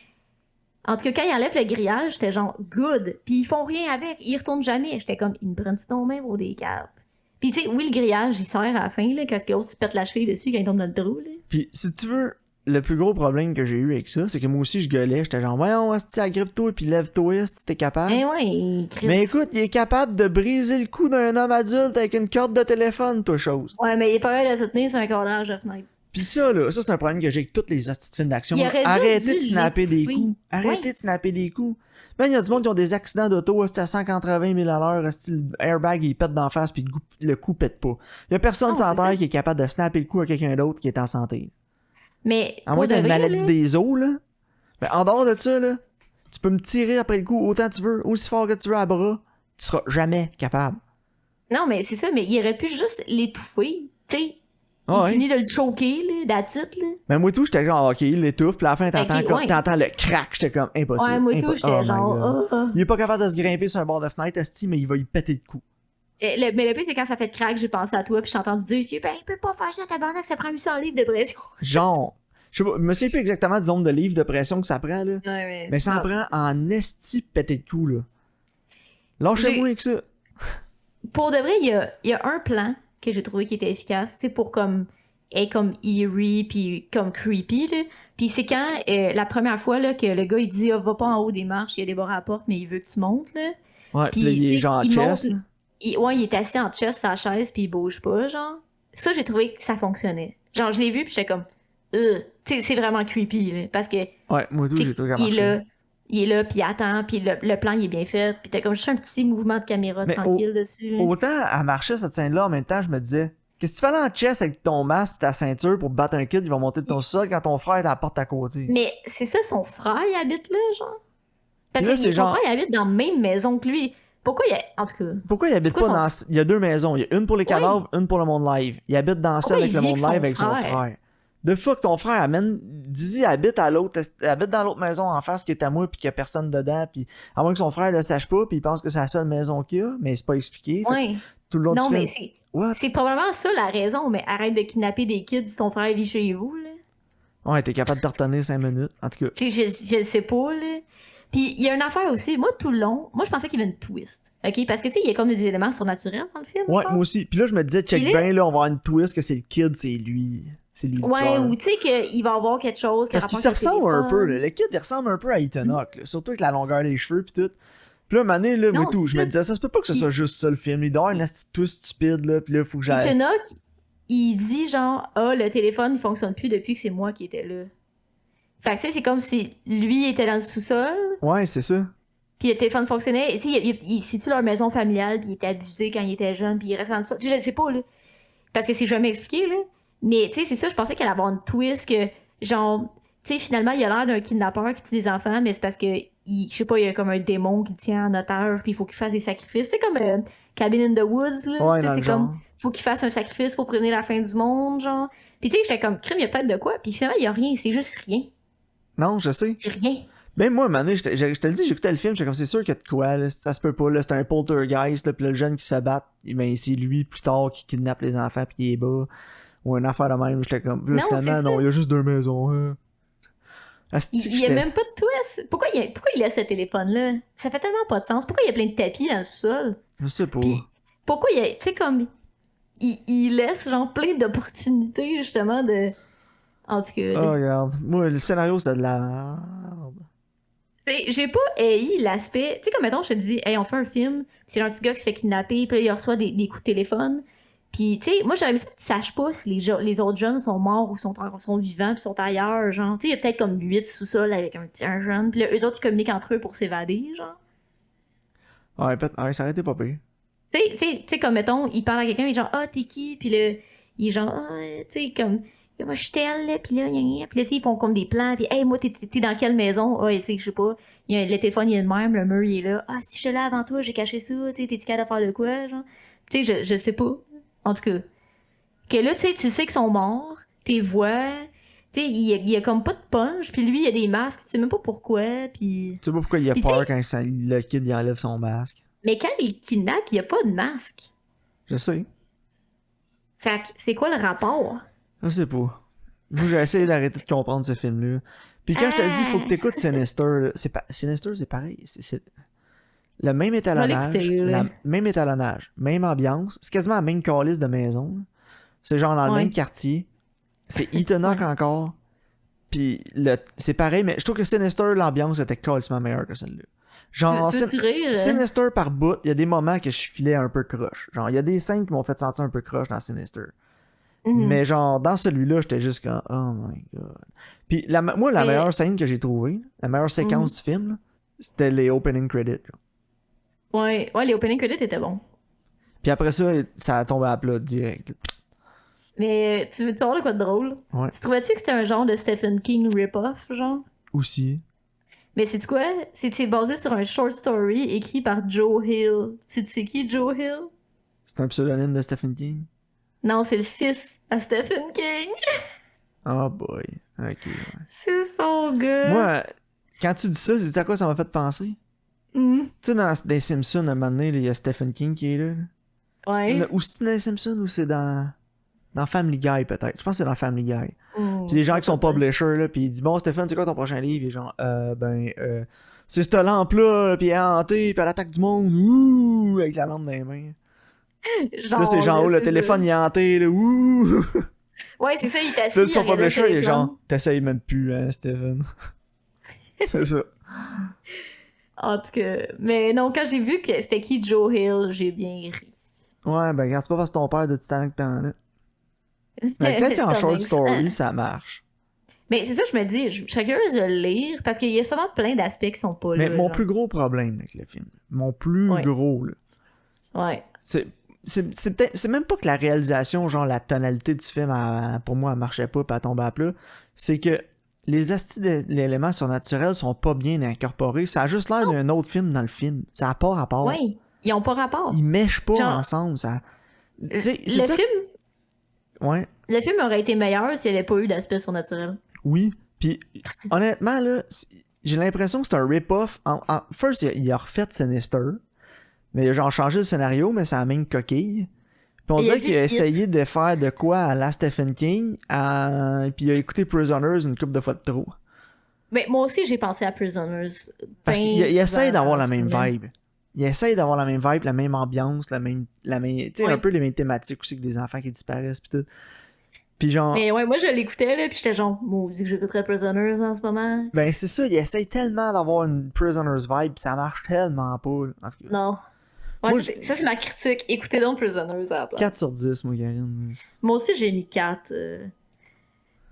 en tout cas, quand ils enlèvent le grillage, j'étais genre good. Puis ils font rien avec, ils retournent jamais. J'étais comme, ils me prennent ton main pour des cartes. Puis tu sais, oui, le grillage, il sert à la fin, là, quand l'autre se pète la cheville dessus quand il tombe dans le trou, là. Puis si tu veux, le plus gros problème que j'ai eu avec ça, c'est que moi aussi je gueulais, j'étais genre, voyons, si agrippe-toi puis lève-toi si t'es capable. Eh ouais, Chris. Mais écoute, il est capable de briser le cou d'un homme adulte avec une corde de téléphone, toi, chose. Ouais, mais il est pas capable de se tenir sur un cordage de fenêtre. Pis ça, là, ça c'est un problème que j'ai avec tous les hosties de films d'action. Il aurait juste Arrêtez dû de snapper des l'étouffer. coups. Arrêtez Ouais. de snapper des coups. Man, il y a du monde qui ont des accidents d'auto, hostie, à 180 000 à l'heure, hostie, le airbag il pète d'en face puis le coup pète pas. Il y a personne Non, sur la c'est ça. terre qui est capable de snapper le coup à quelqu'un d'autre qui est en santé. Mais À pour moins de d'être une vrai, maladie là, des os, là. Mais en dehors de ça, là, tu peux me tirer après le coup autant tu veux, aussi fort que tu veux à bras, tu seras jamais capable. non, mais c'est ça, mais il aurait pu juste l'étouffer, tu sais. Ah Il ouais. finit de le choquer, là, that's it, là. Mais moi tout, j'étais genre, ok, il l'étouffe, puis à la fin, t'entends, Ok, comme, ouais. t'entends le crack, j'étais comme, impossible. Ouais, moi tout, Oh j'étais my genre, God. ah. Il est pas capable de se grimper sur un bord de fenêtre, esti, mais il va y péter le cou. Mais le pire, c'est quand ça fait crack, j'ai pensé à toi, puis j'ai entendu dire, ben, il peut pas faire ça, tabarnak, ça prend 800 livres de pression. Genre, je sais pas, je me souviens plus exactement du nombre de livres de pression que ça prend, là. Ouais, Mais ça en non, prend en esti péter le cou, là. Lâchez-moi avec ça. Pour de vrai, il y a un plan que j'ai trouvé qui était efficace, tu sais, pour comme être comme eerie puis comme creepy, là. Puis c'est quand la première fois là, que le gars il dit va pas en haut des marches, il y a des barres à la porte, mais il veut que tu montes, là. Ouais, Puis pis là, il tu est sais, genre en il chest, monte, là. ouais, il est assis en chest sur la chaise puis il bouge pas, genre. Ça, j'ai trouvé que ça fonctionnait. Genre, je l'ai vu puis j'étais comme, tu sais, c'est vraiment creepy, là, parce que Ouais, moi tout, tu sais, j'ai trouvé qu'à il est marcher. là. Il est là, puis il attend, puis le plan, il est bien fait, puis t'as comme juste un petit mouvement de caméra Mais tranquille dessus. Là. Autant à marcher cette scène-là, en même temps, je me disais, qu'est-ce que tu fais là en chest avec ton masque et ta ceinture pour battre un kid qui va monter de ton sol quand ton frère est à la porte à côté? Mais c'est ça, son frère, il habite là, genre? Parce Puis là, que c'est son genre, frère, il habite dans la même maison que lui. Pourquoi il a... En tout cas, pourquoi il habite pas pourquoi dans. Il y a deux maisons. Il y a une pour les Oui. cadavres, une pour le monde live. Il habite dans celle Pourquoi avec il le vit monde avec live son avec son frère? frère. De fuck, ton frère amène. Dizzy habite à l'autre. Habite dans l'autre maison en face qui est à moi puis qu'il y a personne dedans. Puis à moins que son frère le sache pas puis il pense que c'est la seule maison qu'il y a, mais c'est pas expliqué. Fait que Ouais. tout le long Non, du mais film. What? c'est probablement ça la raison, mais arrête de kidnapper des kids si ton frère vit chez vous, là. Ouais, t'es capable de te retenir 5 minutes. En tout cas. Tu sais, je le sais pas, là. Puis il y a une affaire aussi, moi tout le long, moi je pensais qu'il y avait une twist. OK? Parce que tu sais, il y a comme des éléments surnaturels dans le film. Ouais, je pense. moi aussi. Puis là, je me disais, check Puis là- bien, là, on va avoir une twist que c'est le kid, c'est lui. C'est lui le Ouais, tueur. ou tu sais qu'il va avoir quelque chose. Parce qu'il se ressemble un peu, là. Le kid, il ressemble un peu à Ethan Hawke, là. Surtout avec la longueur des cheveux pis tout. Puis là, mané, là, Non, moi tout, je c'est me ça. disais, ça se peut pas que ce soit juste ça le film. Il doit y avoir une petite twist stupide, là, pis là, faut que j'aille. Ethan Hawke, il dit genre, ah, le téléphone, il fonctionne plus depuis que c'est moi qui étais là. Fait que tu sais, c'est comme si lui était dans le sous-sol, Ouais, c'est ça. puis le téléphone fonctionnait. Tu sais, c'est-tu leur maison familiale, puis il était abusé quand il était jeune, puis il restait dans le sous-sol. Tu sais, je sais pas, là. Parce que c'est jamais expliqué, là. Mais, tu sais, c'est ça, je pensais qu'elle allait avoir une twist que, genre, tu sais, finalement, il a l'air d'un kidnappeur qui tue des enfants, mais c'est parce que, je sais pas, il y a comme un démon qui le tient en otage, puis il faut qu'il fasse des sacrifices. C'est comme Cabin in the Woods, là. Ouais, Tu dans sais, le c'est comme, genre. faut qu'il fasse un sacrifice pour prévenir la fin du monde, genre. Puis, tu sais, j'étais comme, crime, il y a peut-être de quoi, puis finalement, il y a rien, c'est juste rien. Non, je sais. C'est rien. Même moi, à un moment donné, je te le dis, j'écoutais le film, j'étais comme, c'est sûr qu'il y a de quoi, là, ça se peut pas, là, c'est un poltergeist, là, pis là, le jeune qui se fait battre, ben, c'est lui, plus tard, qui kidnappe les enfants, pis il est bas, ou une affaire de même, j'étais comme, là, Non, c'est finalement, ça. non, il y a juste deux maisons, hein. Asti que Il y a j'étais, même pas de twist. Pourquoi il laisse ce téléphone-là? Ça fait tellement pas de sens. Pourquoi il y a plein de tapis dans le sol? je sais pas. Puis, pourquoi il y a, tu sais, comme, il laisse, genre, plein d'opportunités, justement, de. En tout cas, Oh, là. regarde, moi, le scénario, c'était de la merde. Tu sais, j'ai pas haï l'aspect. Tu sais, comme mettons, je te dis, hey, on fait un film, pis c'est un petit gars qui se fait kidnapper, puis là, il reçoit des coups de téléphone. Puis, tu sais, moi, j'aurais aimé ça que tu saches pas si les autres jeunes sont morts ou sont vivants, puis sont ailleurs, genre. Tu sais, il y a peut-être comme 8 sous-sols avec un jeune, puis là, eux autres, ils communiquent entre eux pour s'évader, genre. Ouais, ouais, ça aurait été pas pire. Tu sais, comme mettons, il parle à quelqu'un, il est genre, ah, t'es qui? Puis là, il est genre, ah, tu sais, comme, moi, je suis telle, là, puis là, gna, gna. Puis là, tu sais, ils font comme des plans, puis, hey, moi, t'es dans quelle maison? Ah, tu sais, je sais pas. Le téléphone, il est de même, le mur, il est là. Ah, si j'étais là avant toi, j'ai caché ça, tu sais, t'es-tu capable de faire de quoi, genre? Tu sais, je sais pas. En tout cas. Que là, tu sais qu'ils sont morts, t'es vois, tu sais, il y a comme pas de punch, puis lui, il y a des masques, tu sais même pas pourquoi, puis. Tu sais pas pourquoi il a Puis, tu peur sais, quand le kid, il enlève son masque. mais quand il kidnappe, il y a pas de masque. Je sais. Fait que, c'est quoi le rapport? Je sais pas. Moi, j'ai essayé d'arrêter de comprendre ce film-là. Puis quand je te dis, faut que Ah! t'écoutes Sinister, là, Sinister, c'est pareil. C'est le même Je vais l'écouter, là. même étalonnage, même ambiance. C'est quasiment la même calice de maison, là. C'est genre dans le Ouais. même quartier. C'est Itonoc Ouais. encore. Puis c'est pareil, mais je trouve que Sinister, l'ambiance était calissement meilleure que celle-là. Genre, Tu veux-tu rire? Sinister par bout, il y a des moments que je filais un peu croche. Genre, il y a des scènes qui m'ont fait sentir un peu croche dans Sinister. Mhm. Mais genre, dans celui-là, j'étais juste comme, oh my god. Puis moi, la Mais- meilleure scène que j'ai trouvée, la meilleure séquence du film, là, c'était les opening credits. Genre. Ouais, les opening credits étaient bons. Puis après ça, ça a tombé à plat direct. Mais tu veux savoir de quoi de drôle? Ouais. Tu trouvais-tu que c'était un genre de Stephen King rip-off, genre? Aussi. Mais c'est quoi? C'est basé sur un short story écrit par Joe Hill. Tu sais qui, Joe Hill? C'est un pseudonyme de Stephen King. Non, c'est le fils à Stephen King. Oh boy. Ok, ouais. C'est son gars. Moi, quand tu dis ça, c'est à quoi ça m'a fait penser? Hmm. Tu sais, dans les Simpsons, à un moment donné, il y a Stephen King qui est là. Ouais. Ou c'est dans les Simpsons ou c'est dans Family Guy, peut-être. Je pense que c'est dans Family Guy. Puis les gens qui sont publishers, là, puis ils disent, bon, Stephen, c'est quoi ton prochain livre? Et genre, c'est cette lampe-là, puis elle est hantée, puis elle attaque du monde, ouh, avec la lampe dans les mains. Genre, Là, c'est genre, oh, le c'est téléphone, ça. il est hanté, là, ouh. Ouais, c'est ça, il est assis. Là, son il regarde le publisher, il est téléphone. genre, t'essayes même plus, hein, Stephen. C'est ça. En tout cas, mais non, quand j'ai vu que c'était qui Joe Hill, j'ai bien ri. Ouais, ben, regarde, c'est pas parce que ton père de Titanic t'en là. Mais peut-être qu'en Tom short Hanks. story, ça marche. Mais c'est ça, je me dis, je serais curieuse de le lire parce qu'il y a sûrement plein d'aspects qui sont pas Mais là. mon genre. plus gros problème avec le film, mon plus Ouais. gros, là, Ouais. c'est même pas que la réalisation, genre la tonalité du film, pour moi, elle marchait pas, puis elle tombait à plat. C'est que les astis d'éléments surnaturels sont pas bien incorporés. Ça a juste l'air d'un autre film dans le film. Ça a pas rapport. Ouais. Ils ont pas rapport. Ils mèchent pas Genre, ensemble. Ça... Tu sais, Le c'est ça- film, Ouais. le film aurait été meilleur s'il n'y avait pas eu d'aspect surnaturel. Oui. Puis honnêtement, là, j'ai l'impression que c'est un rip-off. First, il a refait Sinister. Mais il a genre changé le scénario, mais c'est la même coquille. Puis on Il a dirait qu'il a dit essayé de faire de quoi à la Stephen King, puis il a écouté Prisoners une couple de fois de trop. Mais moi aussi, j'ai pensé à Prisoners. Parce ben qu'il essaye souvent, d'avoir la je même trouvais. vibe. Il essaye d'avoir la même vibe, la même ambiance, tu sais, Ouais. un peu les mêmes thématiques aussi que des enfants qui disparaissent pis tout. Puis genre, Mais ouais, moi, je l'écoutais, là, pis j'étais genre, moi, que j'écouterais Prisoners en ce moment. ben c'est ça, il essaye tellement d'avoir une Prisoners vibe, pis ça marche tellement pas. Là. En tout cas. Non. Ouais, Moi, ça, c'est ma critique. Écoutez donc Prisoners à la place. 4 sur 10, moi, Karine. Moi aussi, j'ai mis 4.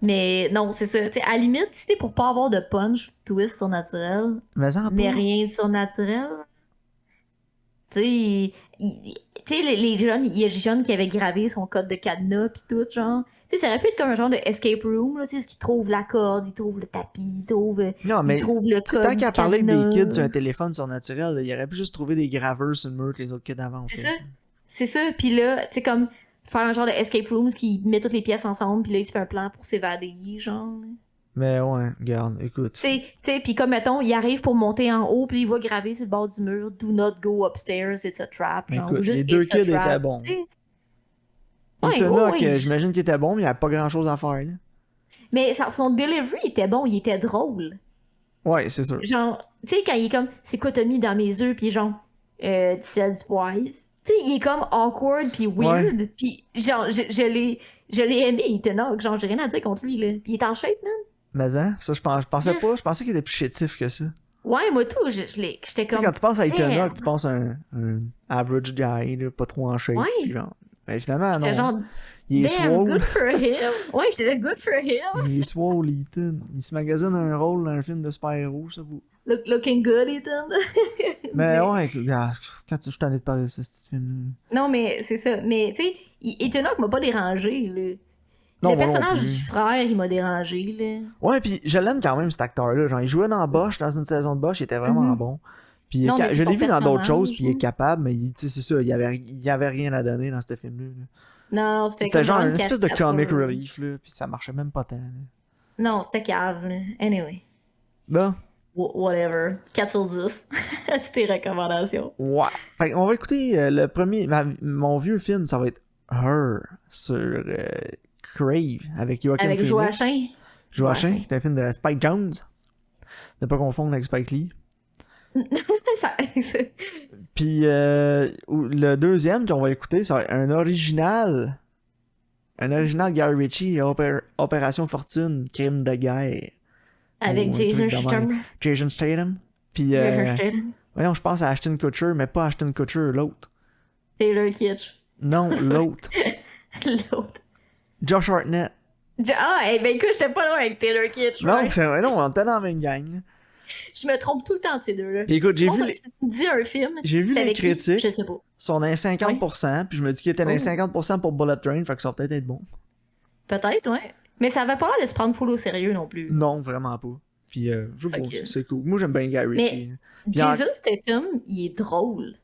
Mais non, c'est ça. T'sais, à la limite, si t'es pour pas avoir de punch, twist surnaturel, Mais en mais pas. rien de surnaturel, tu sais, les jeunes, il y a des jeunes qui avaient gravé son code de cadenas pis tout, genre. Tu sais, ça aurait pu être comme un genre de escape room, là, tu sais, ils trouvent la corde, ils trouvent le tapis, Non, mais ils trouvent le tu sais, code tant du qu'à parler avec des cadenas. kids sur un téléphone surnaturel, là, il aurait pu juste trouver des graveurs sur le mur que les autres kids avant. C'est ça. C'est ça. Puis là, tu sais, comme faire un genre de escape rooms qui met toutes les pièces ensemble, puis là, il se fait un plan pour s'évader, genre. Mais ouais, regarde, écoute. Tu sais, puis comme, mettons, il arrive pour monter en haut, puis il va graver sur le bord du mur, do not go upstairs, it's a trap. Genre, Écoute, ou juste les deux it's a kids trap, étaient bons. t'sais. Ouais, Ethan oui, Hawke, j'imagine qu'il était bon, mais il n'y avait pas grand chose à faire, là. Mais son delivery était bon, il était drôle. Ouais, c'est sûr. Genre, tu sais, quand il est comme, c'est quoi t'as mis dans mes œufs, puis genre, du sel, du poivre. Tu sais, il est comme awkward, puis weird, puis genre, je l'ai aimé, Ethan Hawke, genre, j'ai rien à dire contre lui, là. Puis il est en shape, man. Mais hein, ça, je pensais Yes. pas. Je pensais qu'il était plus chétif que ça. Ouais, moi tout, j'étais Tu sais, comme. quand tu penses à Ethan damn. Hawke, tu penses à un average guy, là, pas trop en shape. Ouais. Puis genre. Mais finalement, non. J'étais genre, Il est damn, swole. good for him. Ouais, j'étais là, good for him. Il est swole, Ethan. Il se magasine un rôle dans un film de super-héros, ça vous. Looking good, Ethan. Mais ouais, regarde, quand je t'en ai de parler de ce petit film. Non, mais c'est ça. Mais, tu sais, Ethan Hawke m'a pas dérangé, là. Non, Le moi non personnage plus. du frère, il m'a dérangé, là. Ouais, puis je l'aime quand même, cet acteur-là. Genre, il jouait dans Bosch, dans une saison de Bosch, il était vraiment Mhm. bon. Puis Non, mais c'est je son l'ai vu dans d'autres personnage, choses, puis il est là. capable, mais tu sais, c'est ça, il y avait rien à donner dans ce film-là. Là. Non, c'était C'était comme genre vraiment une espèce de caricature. comic relief, là, puis ça marchait même pas tant. Là. Non, c'était cave, là. Anyway. Bon, Whatever. 4 sur 10. C'est tes recommandations. ouais. Fait qu'on va écouter le premier, mon vieux film, ça va être Her, sur Crave, avec Joaquin Avec Phoenix. Joachim. Joachim, Ouais. qui est un film de Spike Jones. Ne pas confondre avec Spike Lee. Ça- Puis le deuxième qu'on va écouter, c'est un original. Un original Guy Ritchie, Opération Fortune, Crime de guerre. Avec Ou un Jason truc de Statham. même. Jason Statham. Puis, Jason Statham. voyons, je pense à Ashton Kutcher, mais pas Ashton Kutcher, l'autre. Taylor Kitsch. Non, l'autre. L'autre. Josh Hartnett. Ah, eh ben écoute, j'étais pas loin avec Taylor Kitsch. Non, right? c'est vrai, non, on était dans la même gang. Je me trompe tout le temps de ces deux-là. Puis écoute, j'ai Sinon, vu si tu me dis un film, j'ai vu c'est les avec qui? critiques. Je sais pas. Sont dans les 50%, puis je me dis qu'il était dans les 50% pour Bullet Train, fait que ça va peut-être être bon. Peut-être, ouais. Mais ça avait pas l'air de se prendre full au sérieux non plus. Non, vraiment pas. Puis, je sais Fait pas, que- c'est cool. Moi, j'aime bien Guy Ritchie. Puis Jason Statham, il est drôle.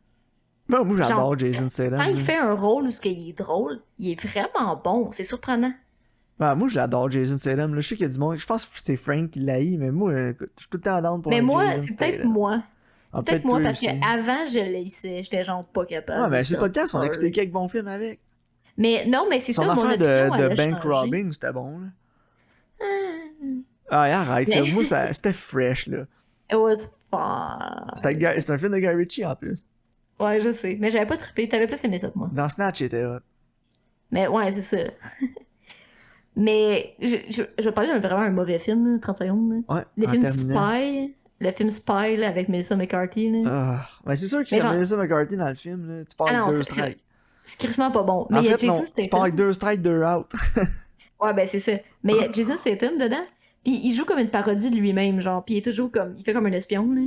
moi, j'adore genre, Jason Statham. Quand il là. fait un rôle où il est drôle, il est vraiment bon. C'est surprenant. Moi, je l'adore, Jason Statham. Là, je sais qu'il y a du monde. Je pense que c'est Frank qui l'a eu, mais moi, écoute, je suis tout le temps down pour Mais un moi, Jason c'est peut-être Statham. moi. Ah, C'est peut-être moi toi parce aussi. qu'avant, je l'haïssais. J'étais genre pas capable. Ouais, mais de c'est le ça. podcast, on a écouté quelques bons films avec. Mais non, mais c'est Son ça, mon affaire opinion, de elle a bank changé. robbing, c'était bon, là. Ah, Ah, arrête, Mais- là. Moi, c'était fresh, là. It was fun. C'est un film de Guy Ritchie, en plus. Ouais, je sais. Mais j'avais pas trippé. T'avais plus aimé ça que moi. Dans Snatch, il était hot. Mais ouais, c'est ça. Mais je vais parler d'un vraiment un mauvais film, là, 30 secondes. Là. Ouais, Le en film terminant. Spy. Le film Spy là, avec Melissa McCarthy. Là. Ah, mais c'est sûr que Mais c'est genre- Melissa McCarthy dans le film, là. Tu pars Ah non, avec deux c'est- strikes. C'est crissement pas bon. Mais En il y a fait, Jason non. Tu Statham. pars avec deux strikes, deux out. Ouais, ben c'est ça. Mais il y a Jason Statham dedans. Puis il joue comme une parodie de lui-même, genre. Puis il est toujours comme. Il fait comme un espion, là.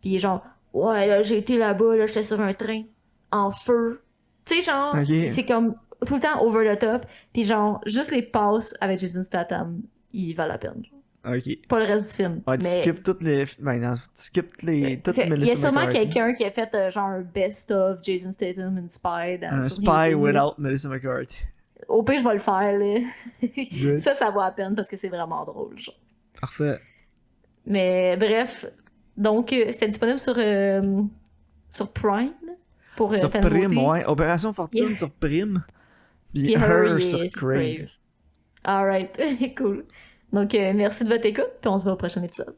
Puis il est genre. Ouais, là, j'ai été là-bas, là, j'étais sur un train. En feu. Tu sais, genre. Ok. C'est comme. Tout le temps over the top. Puis genre, juste les passes avec Jason Statham, il valent la peine. genre. Ok. Pas le reste du film. Ouais, tu mais skippes toutes les. Ben, non, tu skippes toutes il y Melissa a sûrement McCarthy. quelqu'un qui a fait genre un best-of Jason Statham and Spy. Dans, Un sur spy YouTube. without Melissa McCarthy. Au pire, je vais le faire, là. Good. Ça vaut la peine parce que c'est vraiment drôle, genre. Parfait. Mais bref, donc c'était disponible sur Prime pour Sur ta Prime, nouveauté. ouais. Opération Fortune Yeah. sur Prime. Puis Puis Her il est sur sur Crave. Crave. Alright, cool. Donc merci de votre écoute, puis on se voit au prochain épisode.